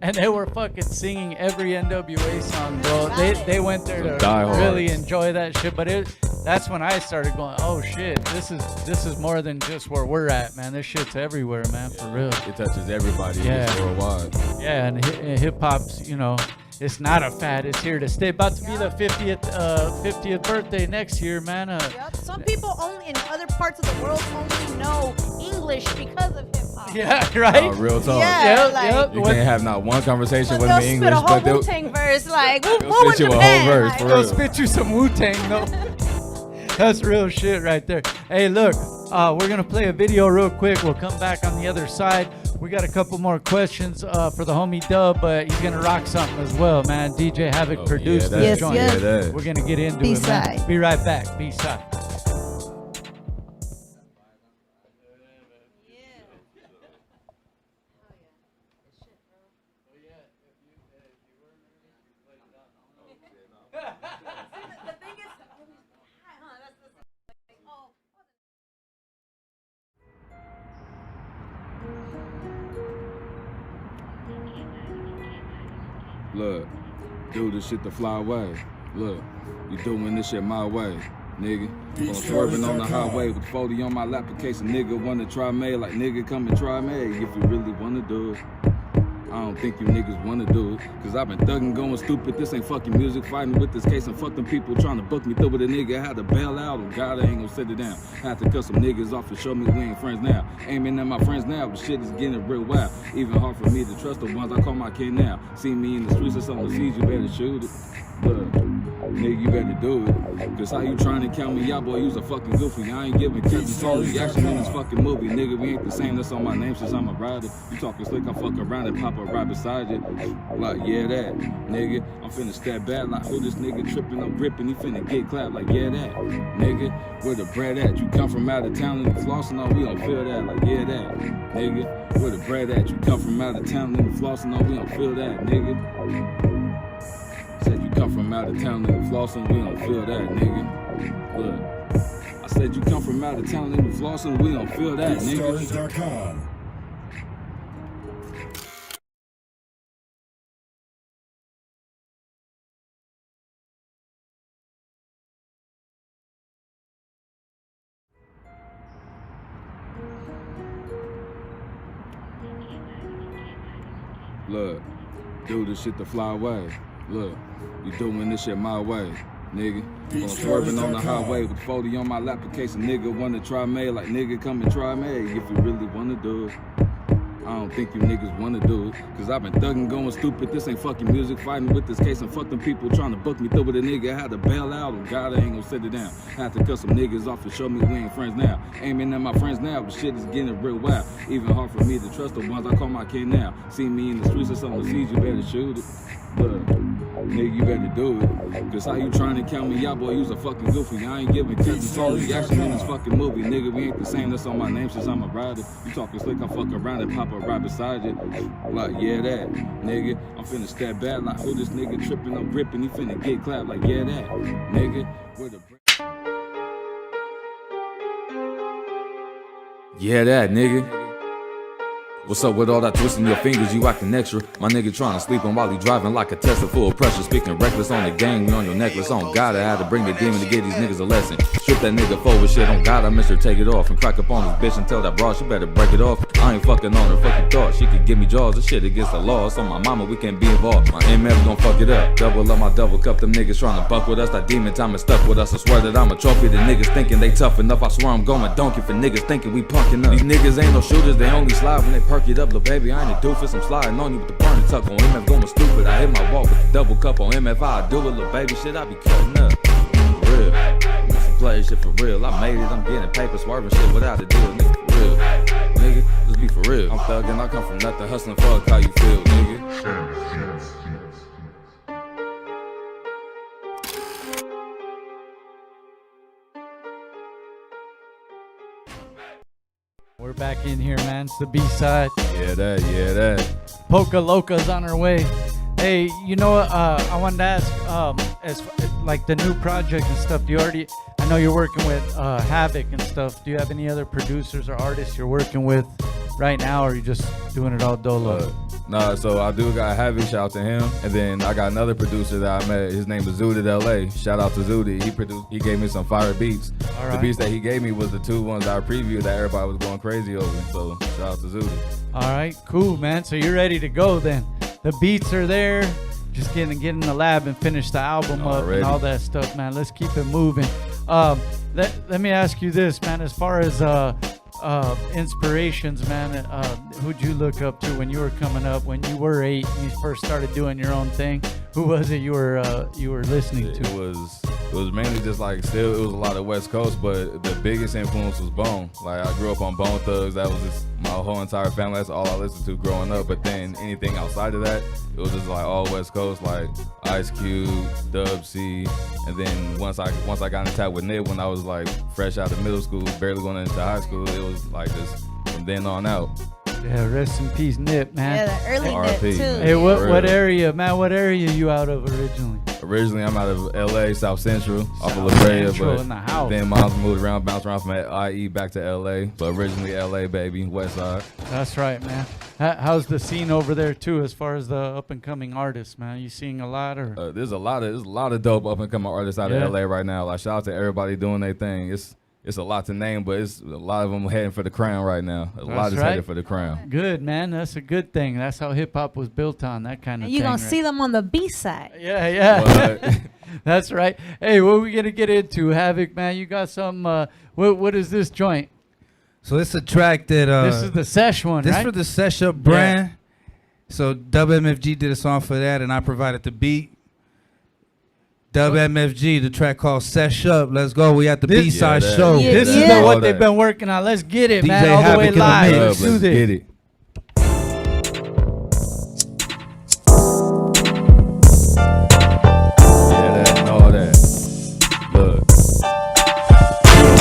and they were fucking singing every NWA song, bro. They went there to diehards. really enjoy that shit. But that's when I started going, oh shit, this is more than just where we're at, man. This shit's everywhere, man, for real. It touches everybody. Yeah. It's worldwide. Yeah, and hip hop's, you know, it's not a fad. It's here to stay. About to be the 50th birthday next year, man. Yep. Some people only in other parts of the world only know English because of hip hop. Yeah, right. Real talk. Yeah, like, You can't have not one conversation with they'll me in spit English, a whole but they'll Wu-Tang verse, like they'll woo in spit you a Japan. whole verse like- for They'll real. spit you some Wu-Tang, though. That's real shit right there. Hey, look, we're going to play a video real quick. We'll come back on the other side. We got a couple more questions for the homie Dubb, but he's going to rock something as well, man. DJ Havok produced that- this Yes, joint. yes. Yeah, that. We're going to get into it, man. B-side. Be right back. B-side. Look, do this shit to fly away. Look, you doing this shit my way, nigga. I'm swerving on the highway with 40 on my lap in case a nigga wanna try me. Like, nigga, come and try me if you really wanna do it. I don't think you niggas wanna do it. Cause I've been thugging, going stupid. This ain't fucking music. Fighting with this case and fuck them people trying to book me through with a nigga. Had to bail out. Oh God, I ain't gonna sit it down. Had to cut some niggas off to show me we ain't friends now. Aiming at my friends now, but shit is getting real wild. Even hard for me to trust the ones I call my kid now. See me in the streets or something sees you better shoot it. Look, nigga, you better do it. Cause how you trying to count me out, boy, you's a fucking goofy. I ain't giving kids total reaction in this fucking movie. Nigga, we ain't the same, that's on my name since I'm a rider. You talking slick, I fuck around and pop up right beside you. Like, yeah, that. Nigga, I'm finna step back like, who this nigga tripping, I'm gripping, he finna get clapped. Like, yeah, that. Nigga, where the bread at? You come from out of town and the flossing, no, we don't feel that. Like, yeah, that. Nigga, where the bread at? You come from out of town and the flossing, no, we don't feel that. Nigga. Said you come from out of town and the flossing, we don't feel that, nigga. Look, I said you come from out of town and the flossing, we don't feel that, nigga. Look, do this shit to fly away. Look, you doing this shit my way, nigga. I'm swerving on the highway with 40 on my lap in case a nigga wanna try me. Like, nigga, come and try me if you really wanna do it. I don't think you niggas wanna do it. Cause I've been thugging, going stupid. This ain't fucking music. Fighting with this case and fuck them people trying to book me through with a nigga. Had to bail out. Oh God, I ain't gonna sit it down. Had to cut some niggas off to show me we ain't friends now. Aiming at my friends now, but shit is getting real wild. Even hard for me to trust the ones I call my kid now. See me in the streets or something sees you better shoot it. Look, nigga, you better do it. Cause how you trying to count me out, boy, you's a fucking goofy. I ain't giving kids total reaction in this fucking movie. Nigga, we ain't the same, that's on my name since I'm a rider. You talking slick, I fuck around and pop up right beside you. Like, yeah, that. Nigga, I'm finna step back like, who this nigga tripping, I'm gripping, he finna get clapped. Like, yeah, that. Nigga, where the... Yeah, that, nigga. What's up with all that twisting your fingers? You acting extra. My nigga trying to sleep on while he driving like a Tesla full of pressure. Speaking reckless on the gang, we on your necklace. On God, I had to bring the demon to get these niggas a lesson. Strip that nigga forward shit. On God, I miss her, take it off. And crack up on this bitch and tell that broad she better break it off. I ain't fucking on her, fucking thought. She could give me jaws, this shit against the law. So my mama, we can't be involved. My MF gon' fuck it up. Double up my double cup, them niggas trying to buck with us. That demon time is stuck with us. I swear that I'm a trophy. The niggas thinking they tough enough. I swear I'm going donkey for niggas thinking we punkin' up. These niggas ain't no shooters, they only slide when they perk it up, little baby. I ain't a doofus, I'm sliding on you with the burning tuck on MF going stupid. I hit my wall with the double cup on MF. I do it, little baby. Shit, I be cutting up. For real. Some play shit for real. I made it, I'm getting paper, swerving shit without a deal, nigga. For real. Nigga, let's be for real. I'm thugging, I come from nothing, hustling, fuck how you feel, nigga. We're back in here, man. It's the B-side. Yeah, that. Poka Loca's on her way. Hey, you know what? I wanted to ask, as like the new project and stuff. Do you already? I know you're working with Havok and stuff. Do you have any other producers or artists you're working with right now, or are you just doing it all dolo? Nah, so I do got Havok, shout out to him. And then I got another producer that I met. His name is Zooted LA. Shout out to Zooted. He gave me some fire beats. All The right. beats that he gave me was the 2 ones that I previewed that everybody was going crazy over. So shout out to Zooted. All right, cool, man. So you're ready to go then. The beats are there. Just get in the lab and finish the album up Already. and all that stuff, man. Let's keep it moving. Let me ask you this, man. As far as inspirations, man, who'd you look up to when you were coming up? When you were 8 and you first started doing your own thing, who was it you were listening to? It was mainly just like still it was a lot of West Coast, but the biggest influence was Bone. Like I grew up on Bone Thugs. That was just my whole entire family. That's all I listened to growing up. But then anything outside of that, it was just like all West Coast, like Ice Cube, Dub C, and then once I got in touch with Nip when I was like fresh out of middle school, barely going into high school, it was like just from then on out. Yeah, rest in peace, Nip, man. Yeah, the early RIP, Nip too. man. Hey, what For real. area, man? What area you out of originally? Originally, I'm out of LA, South Central, off of La South Brea, Central but in the house. then moms moved around, bounced around from IE back to LA. But originally LA, baby, West Side. That's right, man. How's the scene over there too, as far as the up and coming artists, man? You seeing a lot, or There's a lot of dope up and coming artists out Yeah. of LA right now. Like shout out to everybody doing their thing. It's a lot to name, but it's a lot of them heading for the crown right now. A lot is headed for the crown. Good, man. That's a good thing. That's how hip hop was built on, that kind of And you're thing. going to see them on the B-side. Yeah. That's right. Hey, what are we going to get into? Havok, man, you got some, what is this joint? So it's a track that This is the Sesh one, This right? for the Sesh Up brand. So Dubb MFG did a song for that, and I provided the beat. Dubb MFG, the track called Sesh Up. Let's go. We at the B-side show. This is what they've been working on. Let's get it, man. DJ All the way Havok in the live. mix. Let's do Let's this. get it.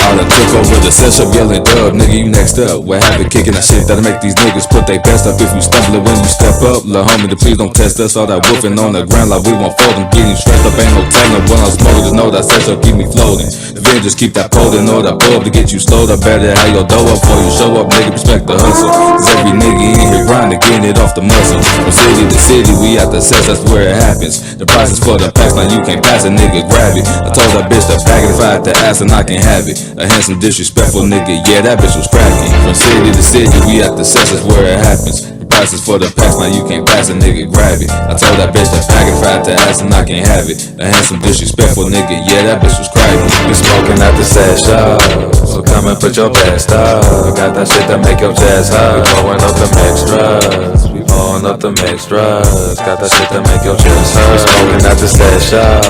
I done took over the session, yelling Dubb, nigga, you next up. We're having kicking that shit that'll make these niggas put their best up. If you stumble when you step up, lil' homie, please don't test us. All that woofing on the ground like we won't fold them. Getting stressed up, ain't no telling when I'm smoking. Just know that session keep me floating. Then just keep that pole in or that bulb to get you slowed up. Better have your dough up before you show up, nigga, respect the hustle. Cause every nigga in here grinding, getting it off the muscle. From city to city, we at the sets, that's where it happens. The price is for the packs, now you can't pass a nigga, grab it. I told that bitch to bag it if I had to ask, and I can have it. A handsome, disrespectful nigga, yeah, that bitch was cracking. From city to city, we at the sets, that's where it happens. The price is for the packs, now you can't pass a nigga, grab it. I told that bitch to bag it if I had to ask, and I can have it. A handsome, disrespectful nigga, yeah, that bitch was cracking. We smoking at the sesh up, so come and put your best up. Got that shit that make your jazz hot. We blowing up them extras, we blowing up them extras. Got that shit that make your chest hurt. We smoking at the sesh up,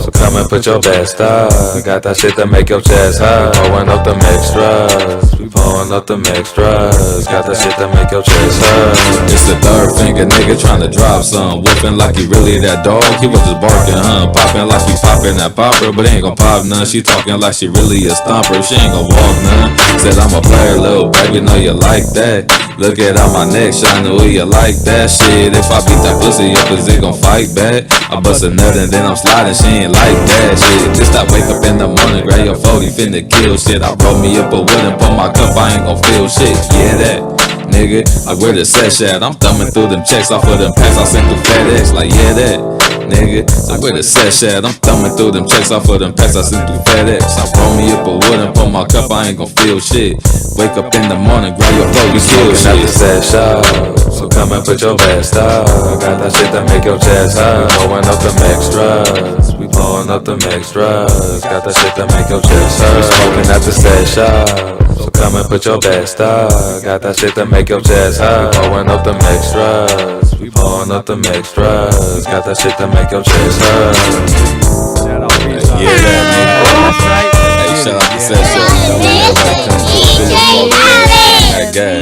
so come and put your best up. Got that shit that make your chest hot. We blowing up them extras, we blowing up them extras. Got that shit that make your chest hurt. It's the third finger nigga tryna drop some. Whooping like he really that dog. He was just barking, huh? Popping like he popping that popper, but ain't gon' pop none. She talking like she really a stomper. She ain't gon' walk none. Said I'm a player, little baby, know you like that. Look at how my neck shining, will you like that shit? If I beat that pussy up, is it gon' fight back? I bust a nut and then I'm sliding, she ain't like that shit. Just I wake up in the morning, grab your 40, finna kill shit. I roll me up a wood and put my cup, I ain't gon' feel shit. Yeah, that. Nigga, like where the sesh at? I'm thumbing through them checks off of them packs I sent through FedEx. Like yeah, that nigga, like where the sesh at? I'm thumbing through them checks off of them packs I sent through FedEx. I roll me up a wood and pour my cup, I ain't gon' feel shit. Wake up in the morning, grab your phone, we kill Smoking at the shit. sesh up, so come and put your best up. Got that shit that make your chest hot. We blowing up them extras, we blowing up them extras. Got that shit that make your chest hurt. We smoking at the sesh up, so come and put your best up. Got that shit that make your chest hot. We blowing up them extras, we blowing up them extras. Got that shit that make your chest hurt. Yeah, that nigga. That's right. Hey, shout out to Session. Everybody come through. That guy.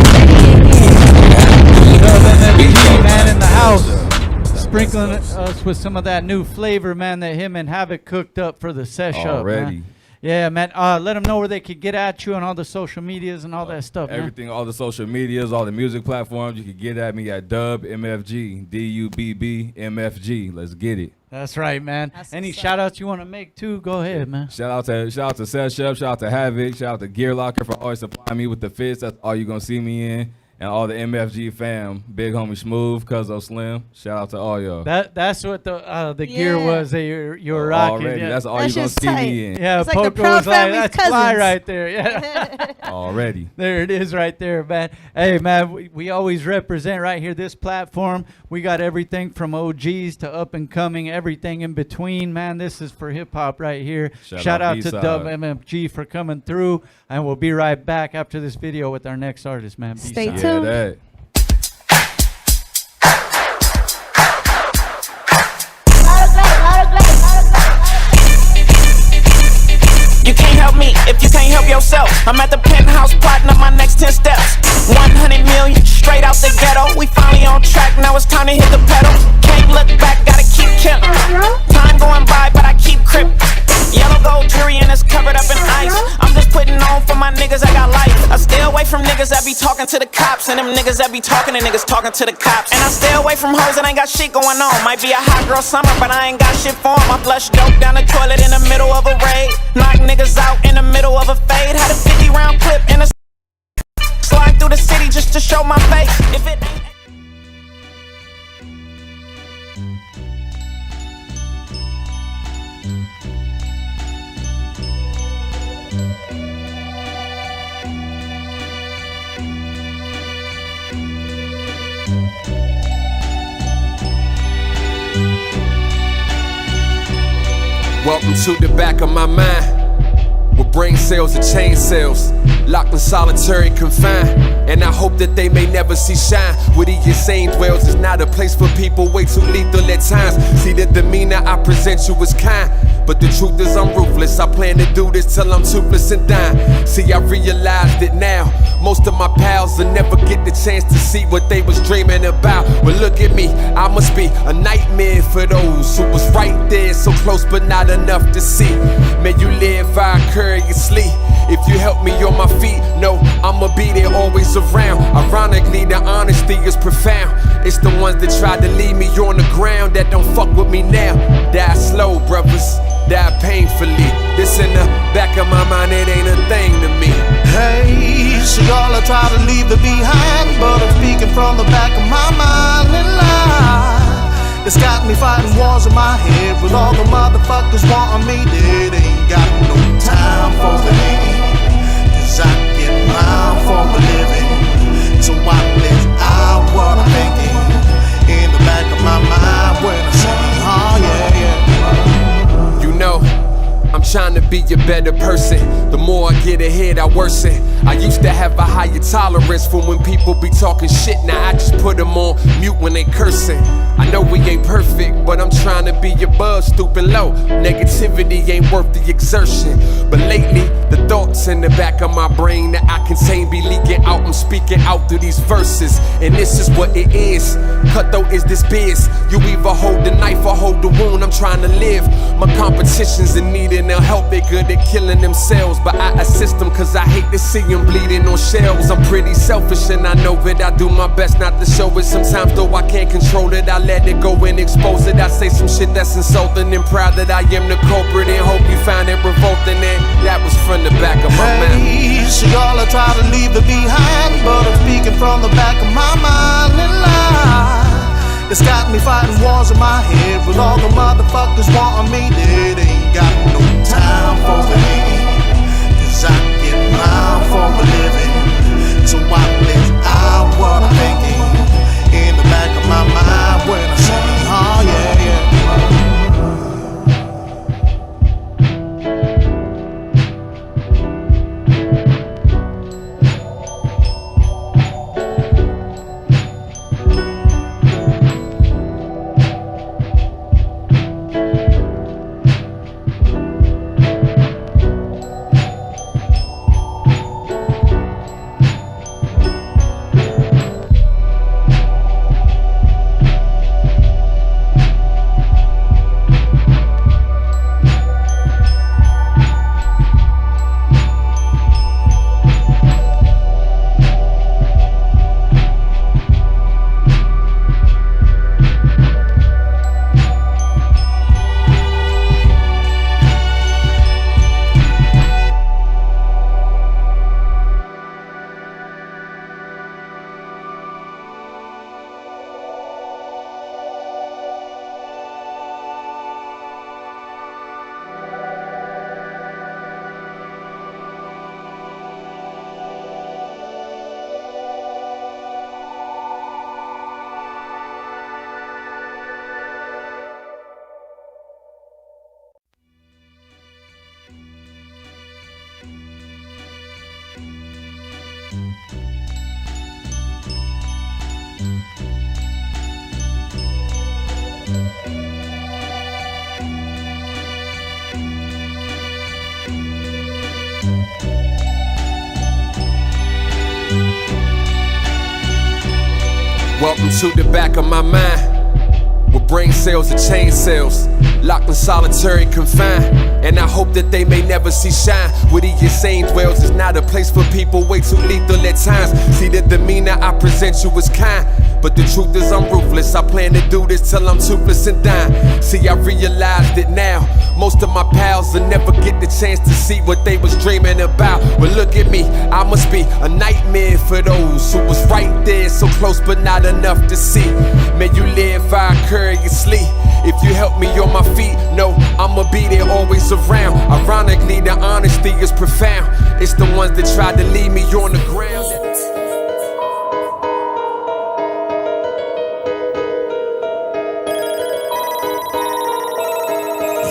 Man in the house, sprinkling us with some of that new flavor, man, that him and Havok cooked up for the Sesh Up, Already. man. Yeah, man. Let them know where they could get at you on all the social medias and all that stuff, man. Everything, all the social medias, all the music platforms, you can get at me at Dubb MFG, DUBB MFG. Let's get it. That's right, man. Any shout outs you want to make too? Go ahead, man. Shout out to Sesh Up, shout out to Havok, shout out to Gear Locker for always supplying me with the fits. That's all you're gonna see me in. and all the MFG fam, Big Homie Smooth, Cuzzo Slim. Shout out to all y'all. That's what the gear was that you were rocking. Already, Yeah. that's all you gonna see me in. Yeah, It's like the Poka Proud was like, Family's that's fly cousins." right there. Yeah. Already. There it is right there, man. Hey, man, we always represent right here, this platform. We got everything from OGs to up and coming, everything in between, man. This is for hip hop right here. Shout out to B-side. Dubb MFG for coming through, and we'll be right back after this video with our next artist, man. Stay B-side. tuned. Yeah, that. You can't help me if you can't help yourself. I'm at the penthouse plotting up my next 10 steps. 100 million straight out the ghetto. We finally on track, now it's time to hit the pedal. Can't look back, gotta keep killing. Time going by, but I keep crippin'. Yellow gold jewelry and it's covered up in ice. I'm just putting on for my niggas that got life. I stay away from niggas that be talking to the cops, and them niggas that be talking to niggas talking to the cops. And I stay away from hoes that ain't got shit going on. Might be a hot girl summer, but I ain't got shit for 'em. I flush dope down the toilet in the middle of a raid. Knock niggas out in the middle of a fade. Had a 50-round clip in a slide through the city just to show my face. If it ain't Welcome to the back of my mind, where brain cells are chain cells, locked in solitary confine. And I hope that they may never see shine. Where the insane dwells is not a place for people way too lethal at times. See, the demeanor I present you is kind, but the truth is I'm ruthless. I plan to do this till I'm toothless and dying. See, I realized it now. Most of my pals will never get the chance to see what they was dreaming about. Well, look at me, I must be a nightmare for those who was right there, so close but not enough to see. May you live vicariously. If you help me on my feet, no, I'ma be there always around. Ironically, the honesty is profound. It's the ones that tried to leave me on the ground that don't fuck with me now. Die slow, brothers, die painfully. This in the back of my mind, it ain't a thing to me. Hey, see all I try to leave it behind, but I'm speaking from the back of my mind and lie. It's got me fighting wars in my head with all the motherfuckers wanting me dead. Ain't got no time for me, 'cause I get mine for a living. So I live out what I'm thinking in the back of my mind when I say, oh yeah, yeah. You know, I'm trying to be a better person. The more I get ahead, I worsen. I used to have a higher tolerance for when people be talking shit. Now I just put them on mute when they cursing. I know we ain't perfect, but I'm trying to be above stooping low. Negativity ain't worth the exertion. But lately, the thoughts in the back of my brain that I contain be leaking out. I'm speaking out through these verses, and this is what it is. Cutthroat is this biz. You either hold the knife or hold the wound. I'm trying to live. My competition's in need and they'll help. They good at killing themselves, but I assist them 'cause I hate to see them bleeding on shells. I'm pretty selfish and I know it. I do my best not to show it. Sometimes though I can't control it, I let it go and expose it. I say some shit that's insulting and proud that I am the culprit, and hope you find it revolting. And that was from the back of my mind. Hey, see all I try to leave it behind, but I'm speaking from the back of my mind and lie. It's got me fighting wars in my head with all the motherfuckers wanting me dead. Ain't got no time for me, 'cause I get mine for a living. So I live out what I'm thinking in the back of my mind when I say, oh yeah, yeah. Welcome to the back of my mind. With brain cells and chain cells, locked in solitary confined. And I hope that they may never see shine. Where the insane dwells is not a place for people way too lethal at times. See the demeanor I present you as kind, but the truth is I'm ruthless. I plan to do this till I'm toothless and dying. See, I realized it now. Most of my pals will never get the chance to see what they was dreaming about. Well, look at me, I must be a nightmare for those who was right there, so close but not enough to see. May you live vicariously. If you help me on my feet, no, I'ma be there always around. Ironically, the honesty is profound. It's the ones that tried to leave me on the ground.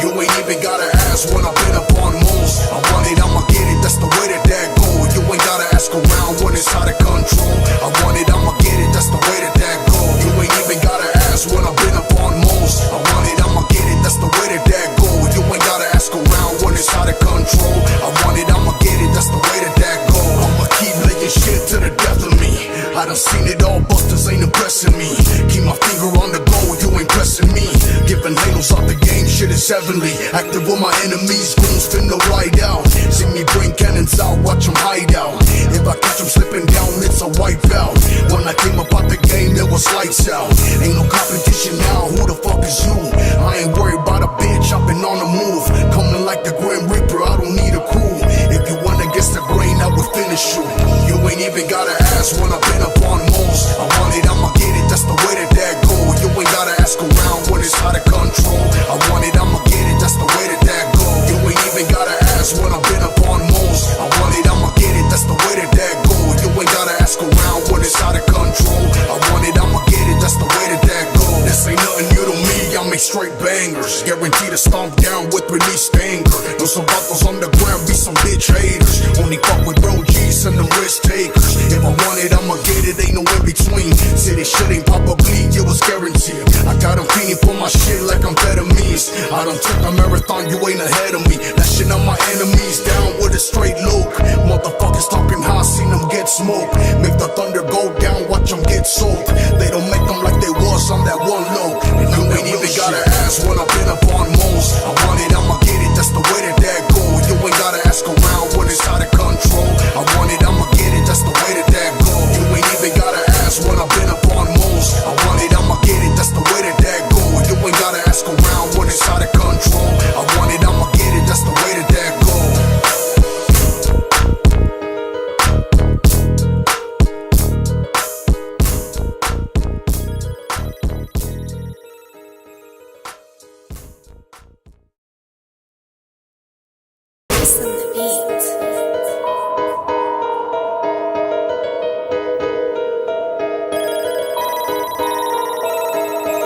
You ain't even gotta ask when I've been up on moves. I want it, I'ma get it, that's the way that go. You ain't gotta ask around when it's out of control. I want it, I'ma get it, that's the way that go. You ain't even gotta ask when I've been up on moves. I want it, I'ma get it, that's the way that go. You ain't gotta ask around when it's out of control. I want it, I'ma get it, that's the way that go. I'ma keep laying shit to the death of me. I done seen it all, busters ain't impressing me. Keep my finger on the goal, you ain't pressing me. Giving labels off the game, shit is heavenly. Active with my enemies, goons finna ride out. See me bring cannons out, watch them hide out. If I catch them slipping down, it's a wipe out. When I came up out the game, there was lights out. Ain't no competition now, who the fuck is you? I ain't worried about a bitch, I've been on the move. Coming like the Grim Reaper, I don't need a crew. If you went against the grain, I would finish you. You ain't even gotta ask when I've been up on moves. I want it, I'ma get it, that's the way that go. You ain't gotta ask around when it's out of control. I want it, I'ma get it, that's the way that go. You ain't even gotta ask when I've been up on moves. I want it, I'ma get it, that's the way that go. You ain't gotta ask around when it's out of control. I want it, I'ma get it, that's the way that go. This ain't nothing new to me, I make straight bangers. Guaranteed to stomp down with released anger. Those vatos on the ground be some bitch haters. Only fuck with bro G's and them risk takers. If I want it, I'ma get it, ain't no in between. Say this shit ain't probably, it was guaranteed. I got them feeding for my shit like amphetamines. I done took a marathon, you ain't ahead of me. That shit on my enemies, down with a straight look. Motherfuckers talking high, seen them get smoked. Make the thunder go down, watch them get soaked. They don't make them like they was on that one low. And you ain't even gotta ask when I've been up on moles. I want it, I'ma get it, that's the way that go. You ain't gotta ask around when it's out of control. I want it, I'ma get it, that's the way that go. You ain't even gotta ask when I've been up on moles. I want it, I'ma get it, that's the way that go. You ain't gotta ask around when it's out of control. I want it, I'ma get it, that's the way that go.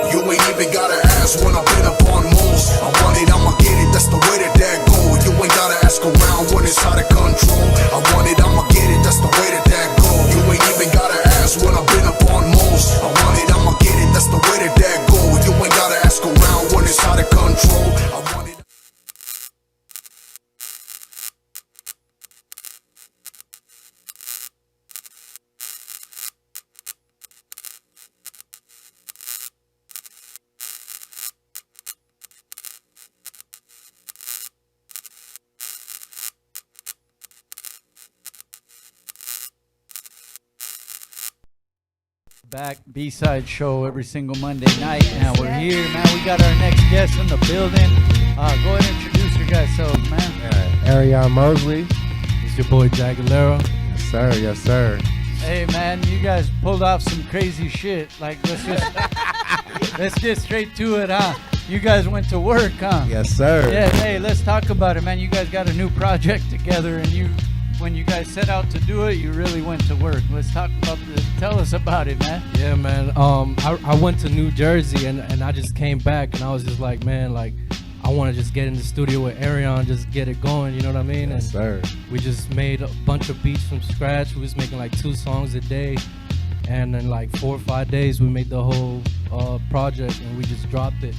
You ain't even gotta ask when I've been up on moles. I want it, I'ma get it, that's the way that go. You ain't gotta ask around when it's out of control. I want it, I'ma get it, that's the way that go. You ain't even gotta ask when I've been up on moles. I want it, I'ma get it, that's the way that go. You ain't gotta ask around when it's out of control. I want it. Back B-side show every single Monday night, and we're here, man. We got our next guest in the building. Go ahead and introduce yourselves, man. Arion Mosley. It's your boy Jaguilera. Yes, sir. Yes, sir. Hey, man, you guys pulled off some crazy shit. Like, let's get straight to it, huh? You guys went to work, huh? Yes, sir. Yeah, hey, let's talk about it, man. You guys got a new project together, and when you guys set out to do it, you really went to work. Let's talk about this. Tell us about it, man. Yeah, man. I went to New Jersey and I just came back and I was just like, man, like I want to just get in the studio with Arion, just get it going. You know what I mean? Yes, sir. We just made a bunch of beats from scratch. We was making like 2 songs a day, and in like 4 or 5 days, we made the whole project and we just dropped it.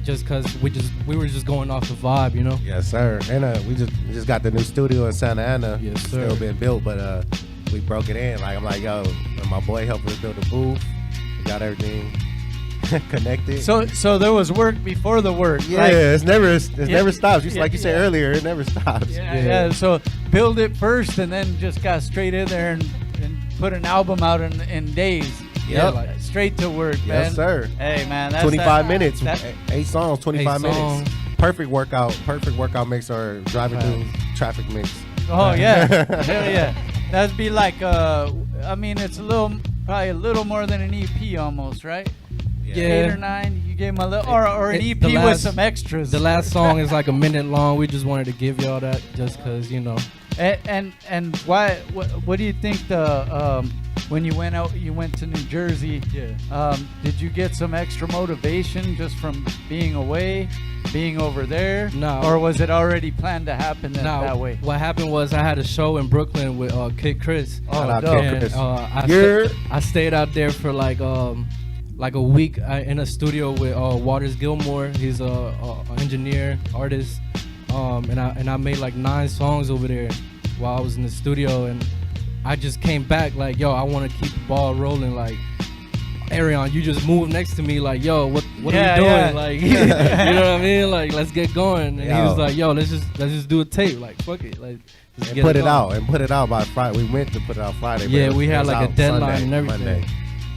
Just cause we were just going off the vibe, you know. Yes, sir. And we just got the new studio in Santa Ana. Yes, sir. Still being built, but we broke it in. Like I'm like, yo, and my boy helped us build a booth. We got everything connected. So there was work before the work. Yeah, like, it never stops. Just like you said earlier, it never stops. Yeah. So build it first, and then just got straight in there and put an album out in days. Yep. Like, straight to work, man. Yes, sir. Hey, man, that's 25 minutes. 8 songs, 25 minutes. songs. Perfect workout mix or driving through traffic mix. Oh yeah, hell yeah. That'd be like I mean, it's probably a little more than an EP almost, right? Yeah. 8 or 9. You gave him a little, or an EP The with some extras. The last song is like a minute long. We just wanted to give y'all that just because, you know. And why? What do you think when you went to New Jersey? Yeah. Did you get some extra motivation just from being away, being over there? No. Or was it already planned to happen that way? What happened was I had a show in Brooklyn with Kid Chris. Oh, dope. And, I stayed out there for like a week in a studio with Waters Gilmore. He's a engineer, artist. And I made like 9 songs over there while I was in the studio, and I just came back like, yo, I want to keep the ball rolling. Like, Arion, you just moved next to me, like, yo, what are we doing? Yeah. Like, you know what I mean? Like, let's get going. And he was like, yo, let's just do a tape. Like, fuck it, like, just And put it out by Friday. We meant to put it out Friday. but Yeah, it we had was like a out deadline Sunday, and everything. Monday.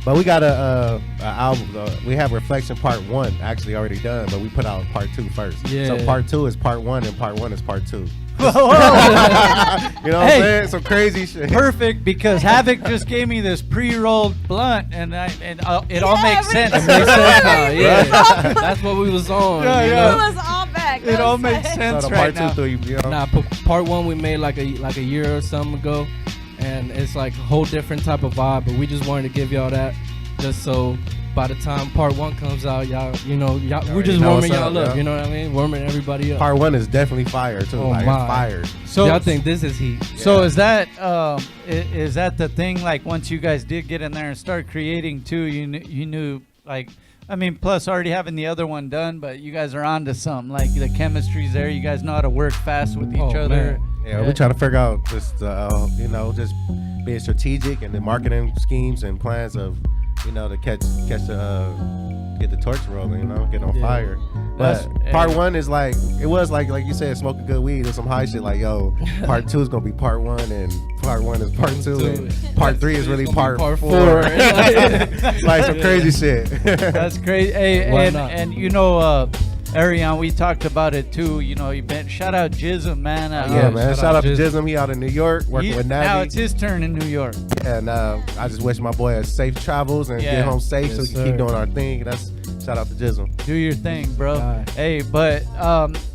But we got a album. We have Reflection Part 1 actually already done, but we put out Part 2 first. Yeah. So Part 2 is Part 1 and Part 1 is Part 2. You know what I'm saying? Some crazy shit. Perfect, because Havok just gave me this pre-rolled blunt, and it all makes sense. It makes sense now, yeah. That's what we was on. Yeah, you yeah. know? It was all back. It all makes sense So the right Part now. 2, 3, you know? Nah, Part 1 we made like a year or something ago, and it's like a whole different type of vibe. But we just wanted to give y'all that, just so by the time Part 1 comes out, y'all, we're just warming y'all up. You know what I mean? Warming everybody up. Part 1 is definitely fire too. Oh like my. it's fire. So y'all think this is heat? So is that the thing? Like, once you guys did get in there and start creating too, you knew like. I mean, plus already having the other one done, but you guys are onto something. Like, the chemistry's there. You guys know how to work fast with each other. Man. Yeah, we're trying to figure out just just being strategic and the marketing schemes and plans of to get the torch rolling, get on fire. But Part 1 is like, it was like you said, smoking good weed and some high shit. Like, yo, Part 2 is gonna be Part 1 and Part 1 is Part 2 and Part 3 is really Part 4. Like some crazy shit. That's crazy. Hey, and Arion, we talked about it too. You've been shout out Jism, man. Man. Shout out to Jism. He out in New York working with Navi. Now it's his turn in New York. Yeah, and I just wish my boy a safe travels and get home safe so we can keep doing our thing. That's shout out to Jism. Do your thing, bro. Hey, but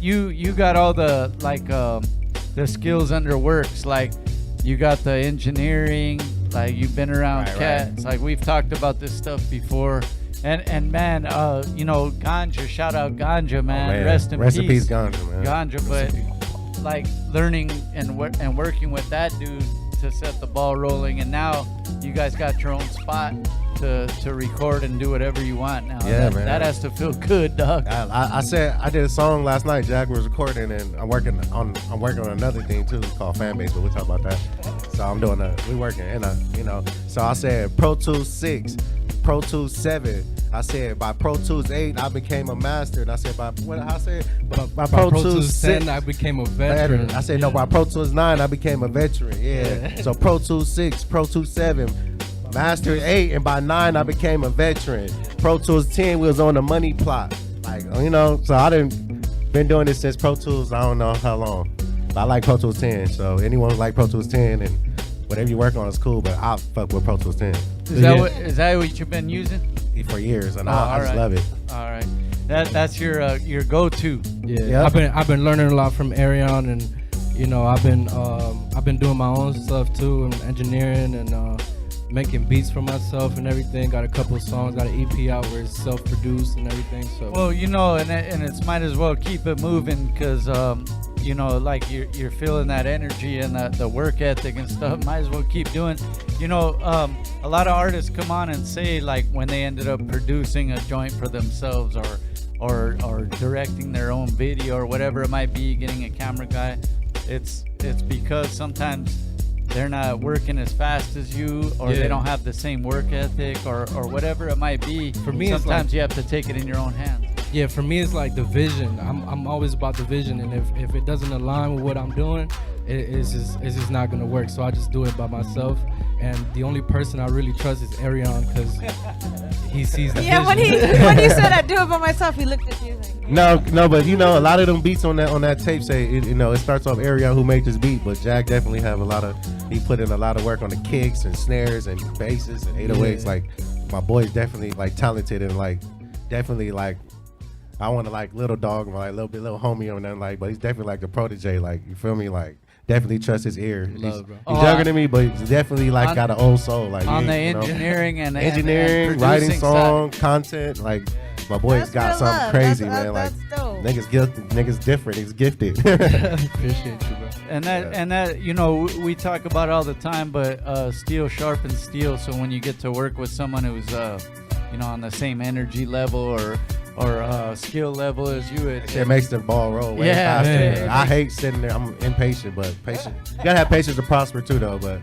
you got all the the skills under works. Like, you got the engineering. Like, you've been around cats. Like, we've talked about this stuff before. And man, Ganja, shout out Ganja, man. Man. Rest in Rest peace. in peace, Ganja, man. Ganja, but like learning and working with that dude to set the ball rolling, and now you guys got your own spot to record and do whatever you want now. Yeah, man. That has to feel good, dog. I said I did a song last night. Jack was recording, and I'm working on another thing too called Fanbase, but we'll talk about that. So I'm doing we working, and So I said Pro Tools 6, Pro Tools 7. I said by Pro Tools 8 I became a master, and I said by Pro Tools 10 I became a veteran. I said no, by Pro Tools 9 I became a veteran. Yeah. So Pro Tools 6, Pro Tools 7, Master 8, and by 9 I became a veteran. Pro Tools 10 we was on the money plot. Like, so I been doing this since Pro Tools, I don't know how long. But I like Pro Tools 10. So anyone who like Pro Tools 10 and whatever you work on is cool, but I fuck with Pro Tools 10. Is that what you've been using? For years, and I just love it. All right, that's your go-to. Yeah, yep. I've been learning a lot from Arion, and I've been doing my own stuff too, and engineering and making beats for myself and everything. Got a couple of songs, got an EP out where it's self-produced and everything. So well, and it's might as well keep it moving, because like you're feeling that energy and the work ethic and stuff. Might as well keep doing. A lot of artists come on and say, like, when they ended up producing a joint for themselves or directing their own video or whatever it might be, getting a camera guy, it's because sometimes they're not working as fast as you, or they don't have the same work ethic, or whatever it might be. For me, it's sometimes like, you have to take it in your own hands. Yeah, for me, it's like the vision. I'm always about the vision, and if it doesn't align with what I'm doing, it's just not gonna work. So I just do it by myself. And the only person I really trust is Arion, because he sees the Yeah, vision. when he said I do it by myself, he looked at you like. No, but you know, a lot of them beats on that tape say, it starts off Arion who made this beat, but Jack definitely he put in a lot of work on the kicks and snares and basses and 808s. Yeah. Like, my boy's definitely like talented and like definitely like, I want to like little dog, like little homie on that, like, but he's definitely like a protege, like, you feel me, like. Definitely trust his ear. He's younger than me, but he's definitely like got an old soul. Like on the engineering and writing producing song, content. Like my boy's got real something love. crazy, That's man. Like dope. niggas different. He's gifted. Appreciate you, bro. And that you know, we talk about it all the time, but steel sharpens steel. So when you get to work with someone who's on the same energy level or skill level as you, it makes the ball roll way faster. Man. I hate sitting there. I'm impatient, but patient. You gotta have patience to prosper too, though. But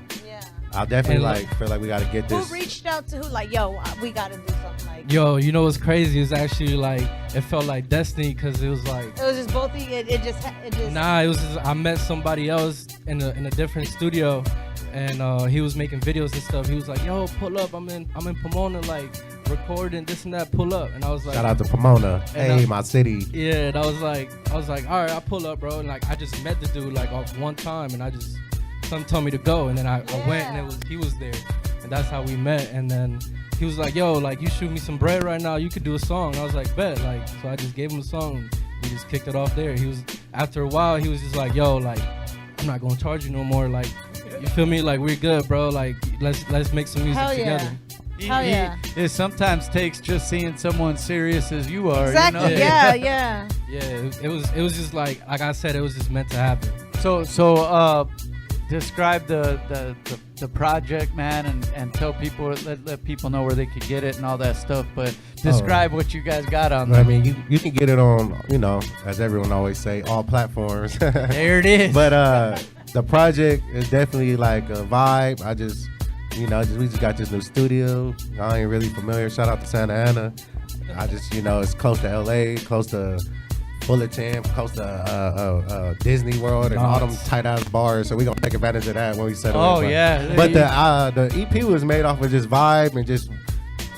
I definitely feel like we gotta get this. Who reached out to who? Like, yo, we gotta do something. Like, yo, you know what's crazy? It's actually like it felt like destiny, because it was like it was just both of you. It just. Nah, it was just, I met somebody else in a different studio, and he was making videos and stuff. He was like, yo, pull up. I'm in Pomona, like recording this and that. Pull up. And I was like, shout out to Pomona. Hey, my city. Yeah, and I was like, all right, I'll pull up, bro. And like, I just met the dude like off one time, and something told me to go, and then I went, and he was there, and that's how we met. And then he was like, yo, like, you shoot me some bread right now, you could do a song. And I was like, bet. Like, so I just gave him a song. We just kicked it off there. After a while, he was just like, yo, like, I'm not gonna charge you no more. Like, you feel me? Like, we're good, bro. Like, let's make some music together. Hell yeah. It sometimes takes just seeing someone serious as you are. Exactly. You know? Yeah. Yeah. It was just like I said, it was just meant to happen. So describe the project, man, and tell people, let people know where they could get it and all that stuff. But describe what you guys got on there. I mean, you can get it on, as everyone always say, all platforms. There it is. But the project is definitely like a vibe. We just got this new studio. I ain't really familiar. Shout out to Santa Ana. It's close to LA, close to Fullerton, close to Disney World, and all them tight ass bars. So we gonna take advantage of that when we settle. Oh yeah. But the EP was made off of just vibe and just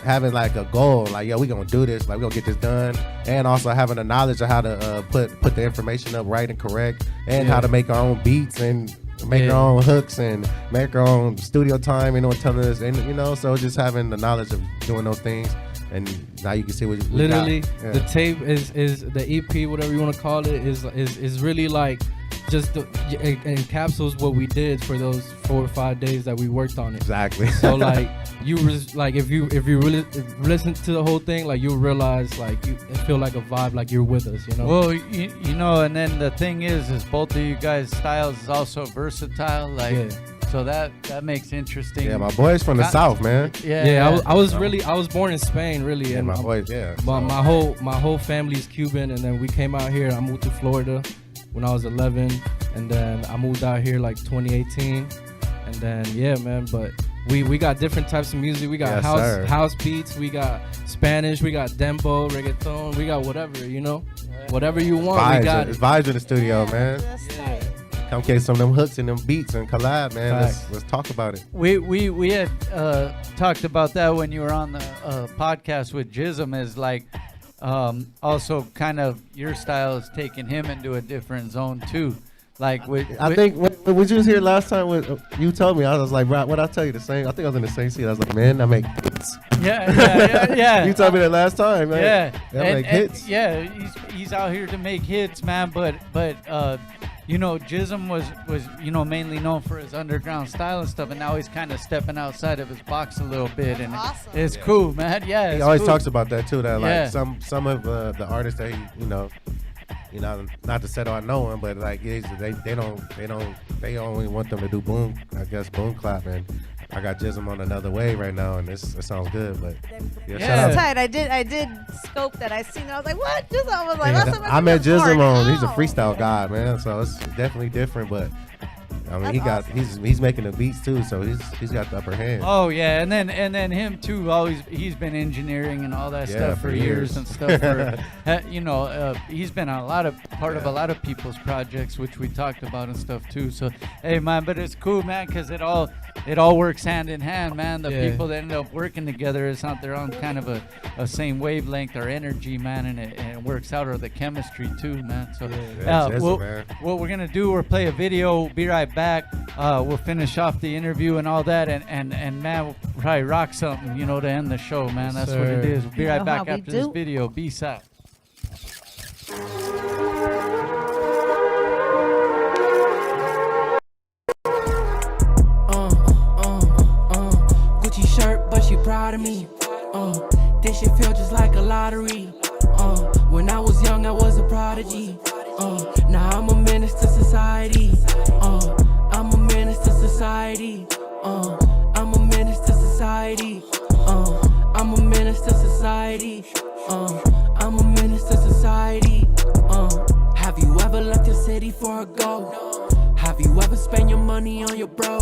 having like a goal, like, yo, we gonna do this, like we gonna get this done, and also having the knowledge of how to put the information up right and correct, and how to make our own beats and make our own hooks and make our own studio time, telling us, and so just having the knowledge of doing those things. And now you can see what we literally got. Yeah. The tape is the EP, whatever you want to call it, is really like just it encapsulates what we did for those 4 or 5 days that we worked on it. Exactly. So like if you really listen to the whole thing, like you'll realize like it feel like a vibe, like you're with us, Well, and then the thing is both of you guys' styles is also versatile, like. Yeah. So that makes interesting. Yeah, my boy's from the South, man. Yeah. I was born in Spain, really. Yeah, and my boy, yeah. My whole family's Cuban, and then we came out here. I moved to Florida when I was 11, and then I moved out here like 2018, and then yeah, man. But we got different types of music. We got house beats. We got Spanish. We got dembo, reggaeton. We got whatever, whatever you want. Vibes, we got vibes in the studio, man. Come get some of them hooks and them beats and collab, man. Let's talk about it. We had talked about that when you were on the podcast with Jism, is like also kind of your style is taking him into a different zone too. Like I think when you was here last time, you told me, I was like, bro, what I tell you the same? I think I was in the same seat. I was like, man, I make hits. Yeah. You told me that last time, man. Yeah, I make hits. Yeah, he's out here to make hits, man. But Jism was mainly known for his underground style and stuff, and now he's kind of stepping outside of his box a little bit, and it's cool, man. Yeah, he always talks about that too. That like some of the artists that he, not to say that I know him, but like they only want them to do boom clap, and I got Jism on another wave right now, and it sounds good. But shout out. Tight. I did scope that. I seen it. I was like, what? Jism? I was like, I met Jism on. He's a freestyle guy, man. So it's definitely different. But I mean, he's making the beats too, so he's got the upper hand. Oh yeah, and then him too. He's been engineering and all that stuff for years and stuff. He's been a lot of part of a lot of people's projects, which we talked about and stuff too. So hey man, but it's cool man, because it all works hand in hand, man. The people that end up working together, it's not they're on kind of a same wavelength or energy, man, and it works out, or the chemistry too, man. So what we're gonna do, we'll play a video. We'll be right back. We'll finish off the interview and all that, and man, we'll probably rock something, to end the show, man. That's what it is. We'll be right back after this video. BSide. Gucci shirt, but she proud of me. This shit feel just like a lottery. When I was young, I was a prodigy. Now I'm a menace to society. I'm a menace to society. I'm a menace to society. I'm a menace to society. I'm a menace to society. Have you ever left your city for a go? Have you ever spent your money on your bro?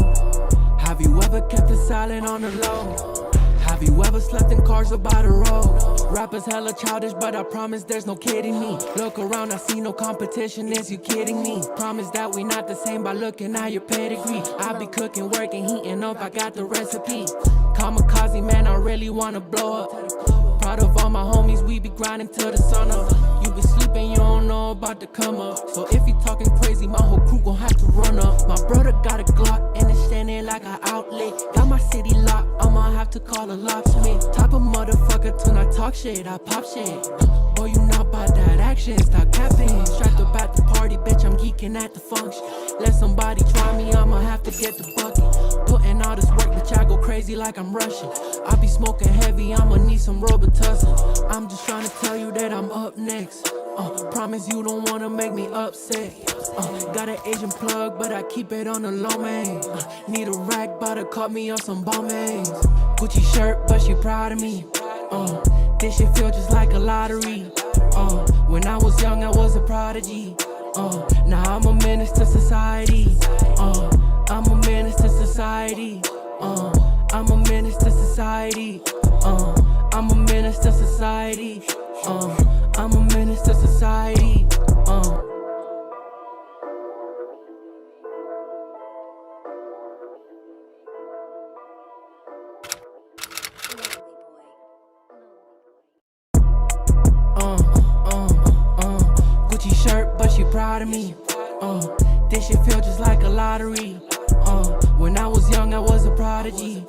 Have you ever kept it silent on the low? Have you ever slept in cars or by the road? Rappers hella childish, but I promise there's no kidding me. Look around, I see no competition, is you kidding me? Promise that we not the same by looking at your pedigree. I be cooking, working, heating up, I got the recipe. Kamikaze, man, I really wanna blow up. Proud of all my homies, we be grinding till the sun up. You be sleeping, you don't know about to come up. So if you talking crazy, my whole crew gon' have to run up. My brother got a Glock and it's standing like an outlet. Got my city locked, I'ma have to call a locksmith. Type of motherfucker to not talk shit, I pop shit. Boy, you not about that action, stop capping. Strapped up at the party, bitch, I'm geeking at the function. Let somebody try me, I'ma have to get the bucket. Putting all this work, bitch, I go crazy like I'm Russian. I be smoking heavy, I'ma need some Robitussin. I'm just trying to tell you that I'm up next. Promise you don't wanna make me upset. Got an Asian plug, but I keep it on the low, man. Need a rack, but it caught me on some bombays. Gucci shirt, but she proud of me. This shit feel just like a lottery. When I was young, I was a prodigy. Now I'm a menace to society. I'm a menace to society. I'm a menace to society. I'm a menace to society. I'm a menace to society. Gucci shirt, but she proud of me. This shit feel just like a lottery. When I was young, I was a prodigy.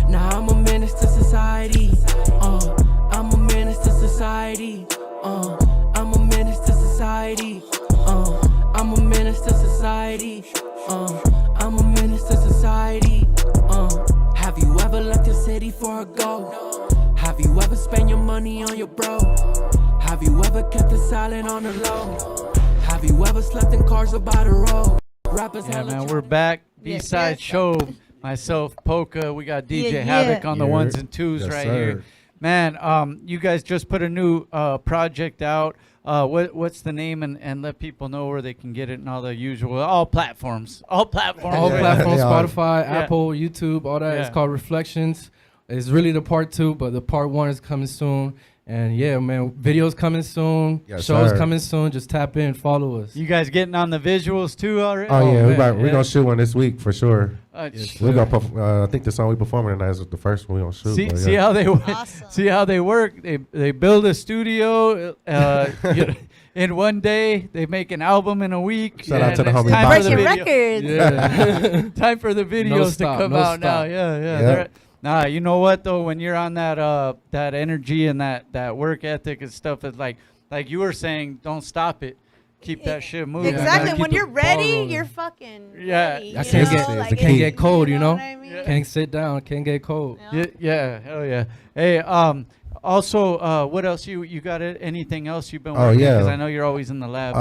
Now I'm a menace to society. I'm a menace to society. I'm a menace to society. I'm a menace to society. I'm a menace to society. Have you ever left your city for a go? Have you ever spent your money on your bro? Have you ever kept it silent on the low? Have you ever slept in cars or by the road? Rappers man, we're back. B-side show. Myself, Poka. We got DJ Havok on the ones and twos right here. Man, you guys just put a new project out. What's the name, and let people know where they can get it and all the usual, all platforms. Spotify, Apple, YouTube, all that. It's called Reflections. It's really the part 2, but the part 1 is coming soon. And yeah, man, videos coming soon, shows coming soon. Just tap in, follow us. You guys getting on the visuals too already? Oh yeah, we're gonna shoot one this week for sure. Yes, we're gonna I think the song we performing tonight is the first one we gonna shoot. See how they see how they work. They build a studio. In one day, they make an album in a week. Shout out to the homie. Time for the records. Yeah. Time for the videos to come out now. Yeah. Nah, you know what though? When you're on that that energy and that work ethic and stuff, it's like you were saying, don't stop it. Keep that shit moving. Exactly. When you're ready, you're fucking ready. I can't get cold, you know? Can't sit down, can't get cold. Yeah, hell yeah. Hey, also, what else you got? Anything else you've been working? Because I know you're always in the lab.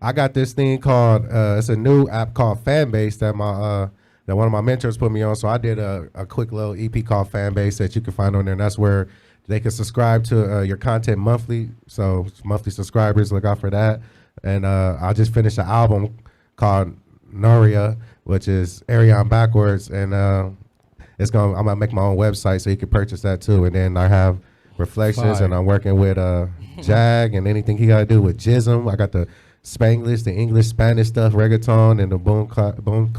I got this thing called it's a new app called Fanbase that one of my mentors put me on. So I did a quick little EP called Fanbase that you can find on there, and that's where they can subscribe to your content monthly. So monthly subscribers, look out for that. And I just finished an album called Noria, which is Arion backwards, and I'm gonna make my own website so you can purchase that too. And then I have Reflections, Fire. and I'm working with Jag and anything he gotta do with Jism. I got the Spanglish, the English, Spanish stuff, reggaeton, and the boom trap, boom.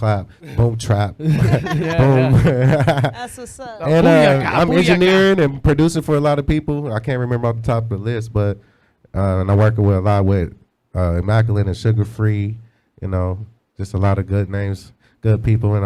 That's what's up. And I'm engineering and producing for a lot of people. I can't remember off the top of the list, but and I'm working with a lot with Immaculate and Sugar Free. You know, just a lot of good names, good people, and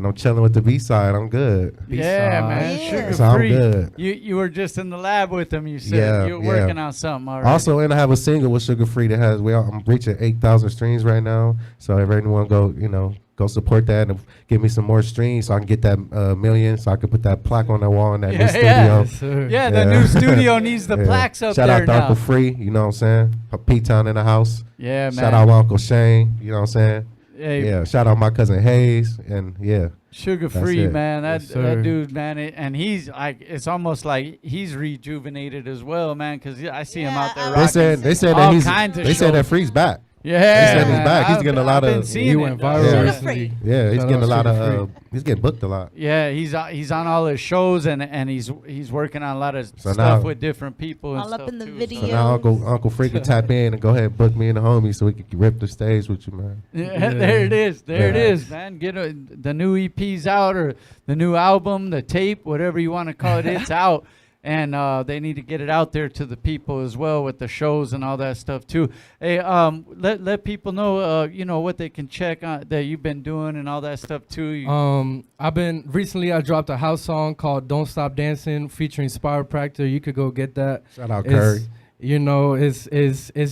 I'm chilling with the B-side. I'm good. Yeah, man. Sugar So I'm free. good. You were just in the lab with them. You said you were working on something already. Also, and I have a single with Sugar Free that has. I'm reaching 8,000 streams right now. So if anyone go support that and give me some more streams so I can get that million, so I can put that plaque on the wall in that new studio. Yeah, the new studio needs the plaques up Shout there out to now. Uncle Free, you know what I'm saying? P-Town in the house. Yeah, Shout man. out my Uncle Shane, you know what I'm saying? Hey. Yeah, shout out my cousin Hayes, and yeah. Sugar that's free, it. man. Yes, That dude, man, and he's like, it's almost like he's rejuvenated as well, man. Because I see him out there. They said all that kinds of they said shows. that Free's back. Yeah, they said he's man. back. He's getting a lot I've been of. seeing He went it, viral yeah. recently. Yeah, he's Shout getting a out lot Sugar of. He's getting booked a lot. Yeah, he's on all his shows and he's working on a lot of So stuff now- with different people and All stuff up in the too. video. So now Uncle Free can tap in and go ahead and book me and the homies so we can rip the stage with you, man. Yeah, there it is. There it is, man. Get the new EP's out or the new album, the tape, whatever you want to call it. It's out, and they need to get it out there to the people as well with the shows and all that stuff too. Hey, let people know, what they can check on that you've been doing and all that stuff too. I dropped a house song called "Don't Stop Dancing" featuring Spiropractor. You could go get that. Shout out Curry. It's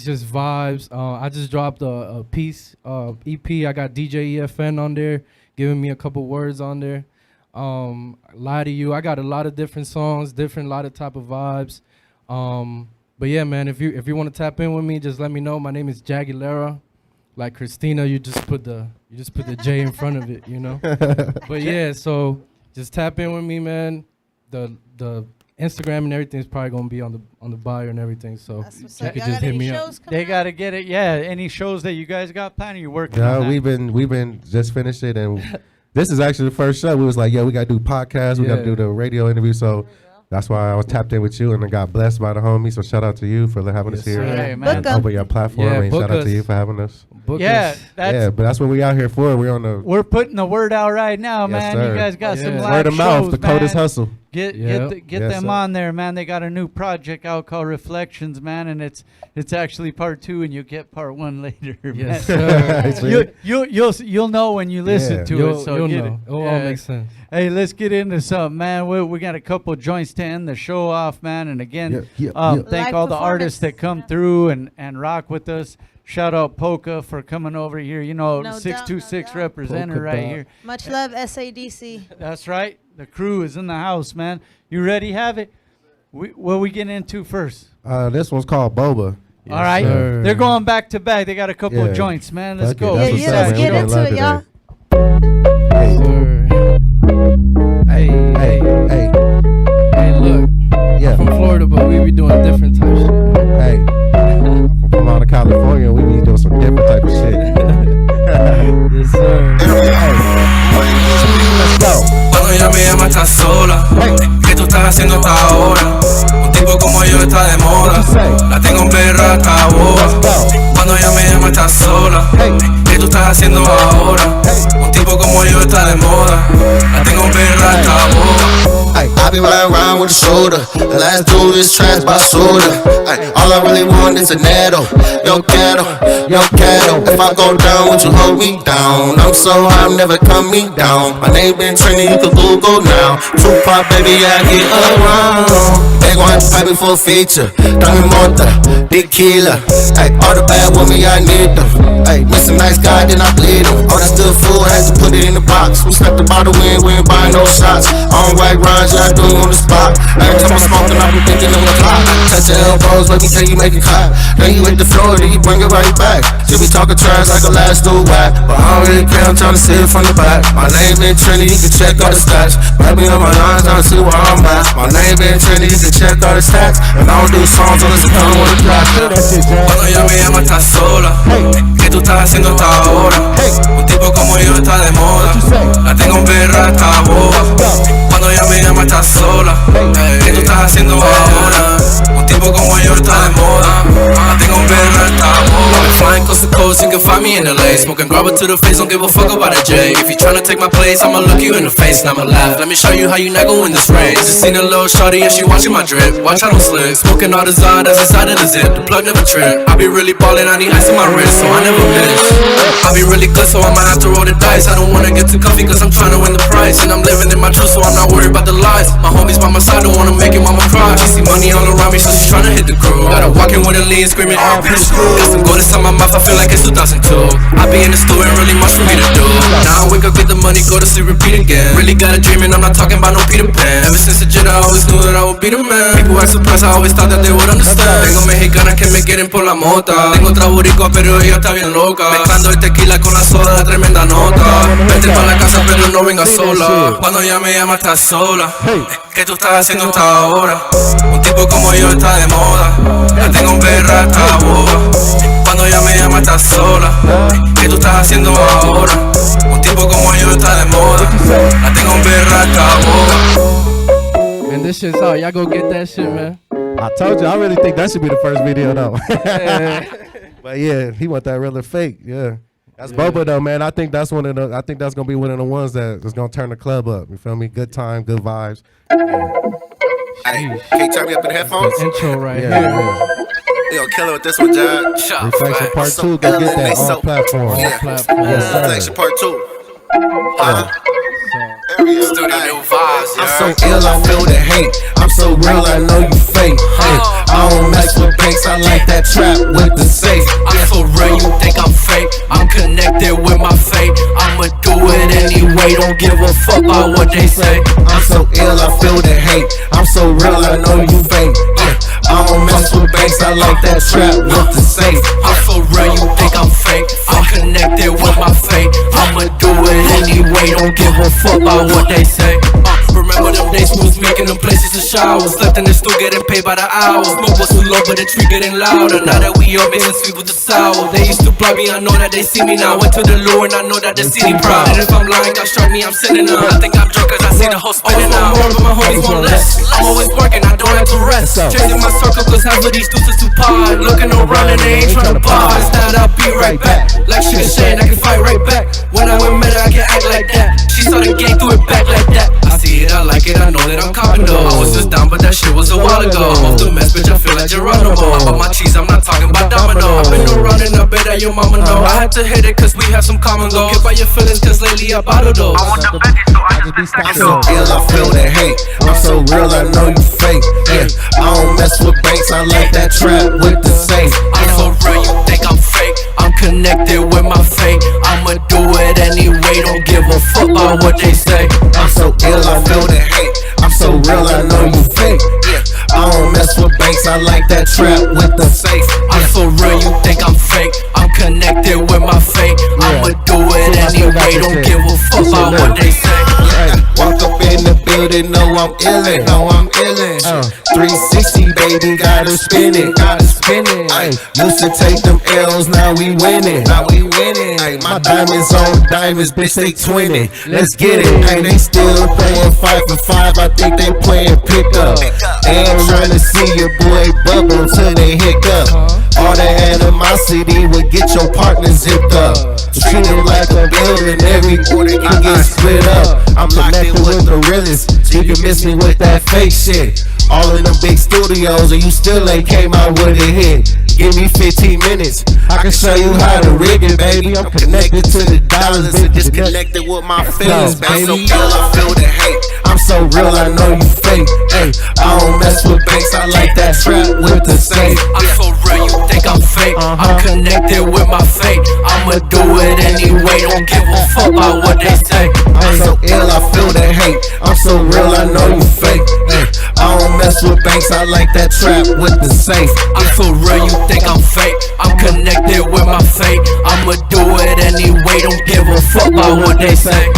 just vibes. I just dropped a piece EP. I got DJ EFN on there, giving me a couple words on there. Lie to You. I got a lot of different songs, lot of type of vibes. But yeah, man, if you want to tap in with me, just let me know. My name is Jaguilera. Like Christina, you just put the J in front of it, you know. But yeah, so just tap in with me, man. The Instagram and everything is probably gonna be on the bio and everything. So you could just hit me up. They gotta get it. Yeah. Any shows that you guys got planned? Are you working Yeah, on that? we've been just finished it, and this is actually the first show. We was like, we gotta do podcasts, we gotta do the radio interview. So that's why I was tapped in with you, and I got blessed by the homies. So shout out to you for having us here. Hey, and over your platform. And shout out to you for having us. But that's what we out here for. We're putting the word out right now, man. sir. You guys got some live word of mouth, shows, the coldest man. hustle. Get Yes, them sir. on there, man. They got a new project out called Reflections, man, and it's actually part 2, and you'll get part 1 later. Yes, man. sir. You'll know when you listen to it. So you'll get know. it. It all makes sense. Hey, let's get into something, man. We got a couple joints to end the show off, man. And again, thank Live all the performance. artists that come through and rock with us. Shout out Poka for coming over here. No doubt, 626 representative Polka right dot. here. Much love, SADC. That's right. The crew is in the house, man. You ready? Have it? What we getting into first? This one's called Boba. All right. sir. They're going back to back. They got a couple Yeah. of joints, man. Let's Fuck it, go. that's what's up, let's man. get We into gonna it, love y'all. Hey, hey, look. Yeah. From Florida, but we be doing different type shit. Hey, I'm from out of California. We be doing some different type of shit. Yes, sir. Let's go. Cuando ella me llama estás sola, ¿qué tú estás haciendo hasta ahora? Un tipo como yo está de moda, la tengo en perra hasta boba. Cuando ella me llama estás sola, ¿qué tú estás haciendo ahora? Un tipo como yo está de moda, la tengo en perra hasta boba. Ay, I be riding around with a shoulder. The last dude is trash by soda. Ay, all I really want is a netto. Yo quiero, yo quiero. If I go down, would you hold me down? I'm so high, I'm never coming down. My name been trending, you can Google now. Tupac, baby, I get around. Big one, pipe me for a feature. Diamond Monta, tequila. Ay, all the bad women, I need them. Ay, miss a nice guy, then I bleed them. All that still food, had to put it in the box. We stepped the bottle in, we ain't buying no shots. I don't write rhymes, yeah, I do it on the spot. Every time I'm smoking, I be thinking of a clock. Touch your elbows, let me tell you, make it clap. Then you hit the floor, then you bring it right back. She be talking trash like a last dude whack. But I don't really care, I'm trying to see it from the back. My name been trendy, you can check all the stats. Wrap me on my lines, trying to see where I'm at. My name been trendy, you can check check all the stats. And I don't do songs unless it come with a track. Cuando ella me llama estás sola, ¿qué tú estás haciendo hasta ahora? Un tipo como yo está de moda, la tengo en perra, está boba. Cuando ella me llama estás sola, ¿qué tú estás haciendo ahora? Un tipo como yo está de moda, la tengo en perra, está boba. I'm flying coast to coast, you can find me in LA. Smoking grubber to the face, don't give a fuck about a J. If you tryna take my place, I'ma look you in the face and I'ma laugh. Let me show you how you not gon' win this race. Just seen a little shorty and she watching my drip. Watch I don't slip. Smoking all the Zod that's inside of the zip. The plug never trip. I be really ballin', I need ice on my wrist, so I never miss. I be really good, so I'ma have to roll the dice. I don't wanna get too comfy, cause I'm tryna win the prize. And I'm living in my truth, so I'm not worried about the lies. My homies by my side don't wanna make it, mama cry. She see money all around me, so she's tryna hit the crew. Gotta walk in with a lean, screaming, oh, bitch. Got some gold inside my mouth, I feel like it's 2002. I be in the store, ain't really much for me to do. Now I wake up, get the money, go to sleep, repeat again. Really got a dream, and I'm not talking about no Peter Pan. Ever since the jet, I always knew that I would be the man. People act surprised, I always thought that they would understand. Tengo mexicanas que me quieren por la mota. Tengo otra boricua, pero ella está bien loca. Mezclando el tequila con la soda, tremenda nota. Vete pa' la casa, pero no vengas sola. Cuando ella me llama, estás sola. ¿Qué tú estás haciendo hasta ahora? Un tipo como yo está de moda. La tengo en perra, está boba. Cuando ella me llama, estás sola. ¿Qué tú estás haciendo ahora? Un tipo como yo está de moda. La tengo en perra, está boba. Man, this shit's out. Y'all go get that shit, man. I told you, I really think that should be the first video though. But yeah, he want that real or fake. Yeah. That's Boba though, man. I think that's one of the. I think that's gonna be one of the ones that's gonna turn the club up. You feel me? Good time, good vibes. Hey, can you turn me up in the headphones? Intro right here. Yo, kill it with this one, John. Reflection Part 2, go get that on platform. Yeah. Yes, sir. Reflection Part 2. Studio new vibes, I'm so ill, I feel the hate. I'm so real, I know you fake. Hey, I don't mess with banks, I like that trap with the safe. I'm so real, you think I'm fake. I'm connected with my fate. I'ma do it anyway, don't give a fuck about what they say. I'm so ill, I feel the hate. I'm so real, I know you fake. Yeah, I don't mess with banks, I like that trap with the safe. I'm so real, you think I'm fake. I'm connected with my fate. I'ma do it anyway, don't give a fuck about what they say. Remember them days we was making them places to shower. Slept in the stool getting paid by the hour. Smoke was too low but the tree getting louder. Now that we all mixing sweet with the sour. They used to block me, I know that they see me now. Went to the lure and I know that they see me proud. And if I'm lying, God strike me, I'm sitting up. I think I'm drunk cause I see the whole spinning out. More but my homies want less. I'm always working, I don't have to rest. Changing my circle cause half of these dudes is too pod. Looking around and they ain't trying to pause. Instead I'll be right back. Like she can Shaye and I can fight right back. When I went meta I can act like that. She saw the game, threw it back like that. I see it, I like it, I know that I'm copping though. I was just down but that shit was a while ago. I'm off the mess, bitch, I feel like Geronimo. I bought my cheese, I'm not talking about domino. I've been around and I bet that your mama know. I had to hit it cause we have some common goals. Get by your feelings cause lately I bottled those. I want the veggies so I just be I'm so ill, I feel the hate. I'm so real, I know you fake. Yeah, I don't mess with banks, I like that trap with the safe. I'm so real, you think I'm fake. I'm connected with my fate. I'ma do it anyway, don't give a fuck about what they say. I'm so ill, I feel the hate. I'm so real, I know you fake. Yeah, I don't mess with banks, I like that trap with the safe. I'm so real, you think I'm fake. I'm connected with my fate. I'ma do it anyway, don't give a fuck about what they say. Walk up in the building, know I'm illin', know I'm illin'. 360, baby, gotta spin it, gotta spin it. Used to take them L's, now we winning, now we winning. My diamonds on diamonds, bitch, they twinning. Let's get it. They still playing 5 for 5, I think they playing pickup. They ain't trying to see your boy bubble till they hiccup. All the animosity would get your partner zipped up. Treat it like a building, every order can get split up. I'm connected with the realest, you can miss me with that fake shit. All in them big studios and you still ain't came out with a hit. Give me 15 minutes, I can show you how to rig it, baby. I'm connected to the dollars and disconnected with my feelings, baby. I'm so ill, I feel the hate. I'm so real, I know you fake. Hey, I don't mess with banks, I like that trap with the safe. I'm so real, you think I'm fake. I'm connected with my fate. I'ma do it anyway, don't give a fuck about what they say. I'm so ill, I feel the hate. I'm so real, I know you fake. Hey, I don't mess with banks, I like that trap with the safe. I'm so real, you think I'm fake. I'm connected with my fate. I'ma do it anyway, don't give a fuck about what they say.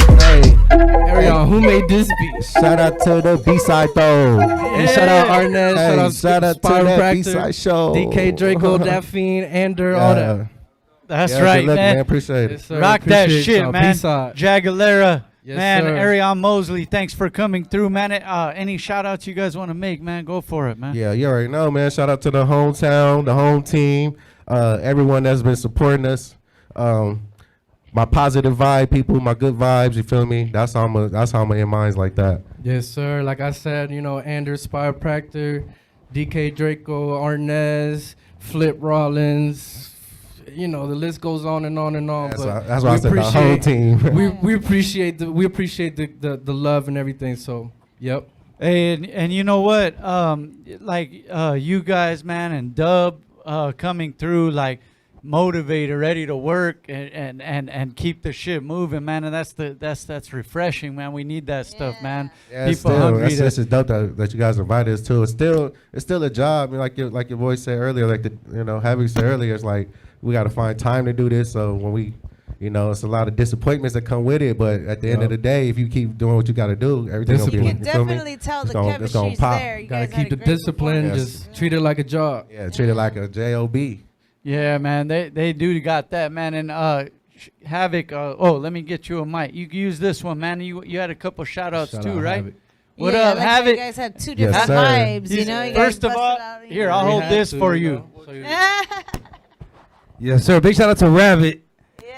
Arion, who made this beat? Shout out to the B-side though. And shout out Arnett, shout out to that B-side show. DK Draco, that fiend, Ander, all that. That's Yeah, right, good luck, man. Appreciate it. Yes, sir. Rock that Appreciate shit, y'all. man. B-side. Jaguilera, Yes, man. sir. Arion Mosley, thanks for coming through, man. Any shout outs you guys want to make, man? Go for it, man. Yeah, you already know, man. Shout out to the hometown, the home team, everyone that's been supporting us. My positive vibe, people, my good vibes. You feel me? That's how I'm in minds like that. Yes, sir. Like I said, you know, Anders Chiropractor, DK Draco, Arnez, Flip Rollins. You know, the list goes on and on and on. That's why I said the whole team. we appreciate the love and everything. So, yep. Hey, and you know what? You guys, man, and Dubb coming through, like, motivated, ready to work, and keep the shit moving, man. And that's refreshing, man. We need that stuff, man. Yeah, People hungry. This is dope that you guys invited us to. It's still a job. I mean, like your voice said earlier, Havok said earlier, it's like we got to find time to do this. So when we, it's a lot of disappointments that come with it. But at the end of the day, if you keep doing what you got to do, everything will be. You can definitely tell the chemistry's there. You Gotta guys keep the discipline. Just treat it like a job. Yeah, treat it like a job. Yeah, man, they do got that, man. And Havok, let me get you a mic. You can use this one, man. You had a couple shout outs too, right? Havok. What yeah, up, like Havok? You guys had two different vibes, you know. You First guys of all, here, I'll hold this for you. Yes, sir. Big shout out to Rabbit.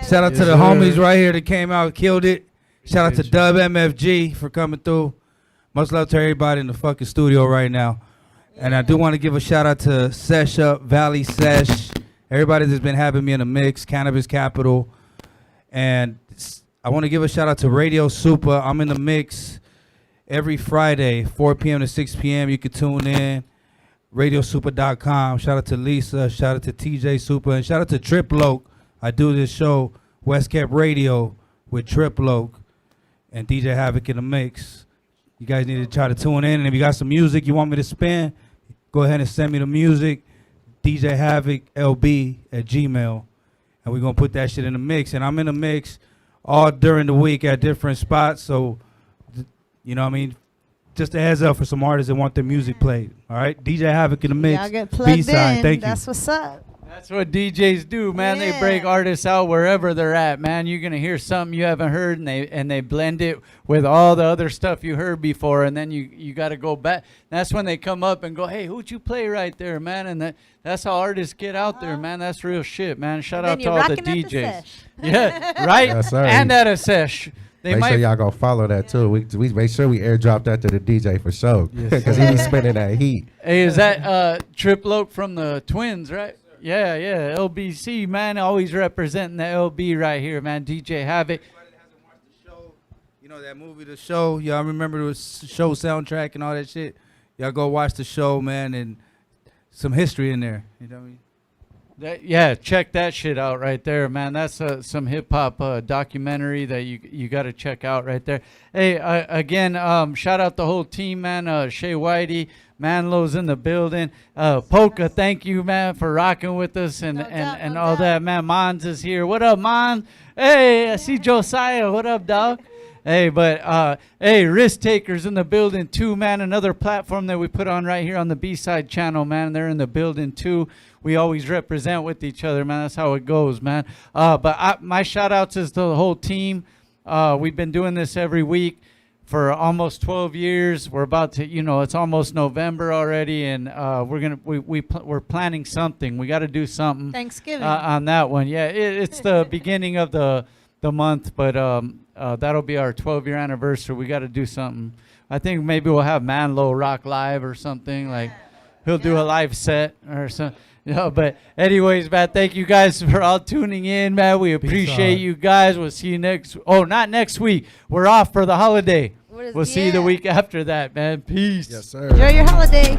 Shout out to the homies right here that came out, killed it. Shout out to Dubb MFG for coming through. Much love to everybody in the fucking studio right now. And I do want to give a shout out to Sesh Up, Valley Sesh, everybody that's been having me in the mix, Cannabis Capital. And I want to give a shout out to Radio Super. I'm in the mix every Friday, 4 p.m. to 6 p.m. You can tune in. RadioSuper.com. Shout out to Lisa. Shout out to TJ Super. And shout out to Triploak. I do this show, West Cap Radio, with Triploak and DJ Havok in the mix. You guys need to try to tune in. And if you got some music you want me to spin, go ahead and send me the music. DJ Havok LB at Gmail. And we're going to put that shit in the mix. And I'm in the mix all during the week at different spots. So, you know what I mean? Just a heads up for some artists that want their music played. All right? DJ Havok in the mix. Y'all get plugged B-side. in. Thank you. That's what's up. That's what DJs do, man. They break artists out wherever they're at, man. You're gonna hear something you haven't heard, and they blend it with all the other stuff you heard before, and then you got to go back. That's when they come up and go, "Hey, who'd you play right there, man?" And that's how artists get out there, man. That's real shit, man. Shout out to all the DJs. Yeah, right. Yes, sir. And at a sesh. Make sure y'all go follow that too. We make sure we airdrop that to the DJ for sure, because he be spinning that heat. Hey, is that Triploak from the Twins, right? Yeah, LBC, man, always representing the LB right here, man. DJ Havok. You know that movie, The Show? Y'all remember the show soundtrack and all that shit? Y'all go watch the show, man, and some history in there. You know what I mean? Yeah, check that shit out right there, man. That's some hip hop documentary that you got to check out right there. Hey, again, shout out the whole team, man. Shaye, Whitey, Manlow's in the building. Poka, thank you, man, for rocking with us and all that, man. Mons is here. What up, Mon? Hey, I see Josiah. What up, dog? Hey, but hey, Risk Takers in the building too, man. Another platform that we put on right here on the B-Side channel, man. They're in the building too. We always represent with each other, man. That's how it goes, man. But my shout outs is to the whole team. We've been doing this every week for almost 12 years. We're about to, it's almost November already, and we're planning something. We got to do something. Thanksgiving. On that one. Yeah, it's the beginning of the month, but that'll be our 12-year anniversary. We got to do something. I think maybe we'll have Manlow rock live or something. Like he'll do a live set or something. But anyways, man, thank you guys for all tuning in, man. We appreciate you guys. We'll see you not next week. We're off for the holiday. We'll see you the week after that, man. Peace. Yes, sir. Enjoy your holiday.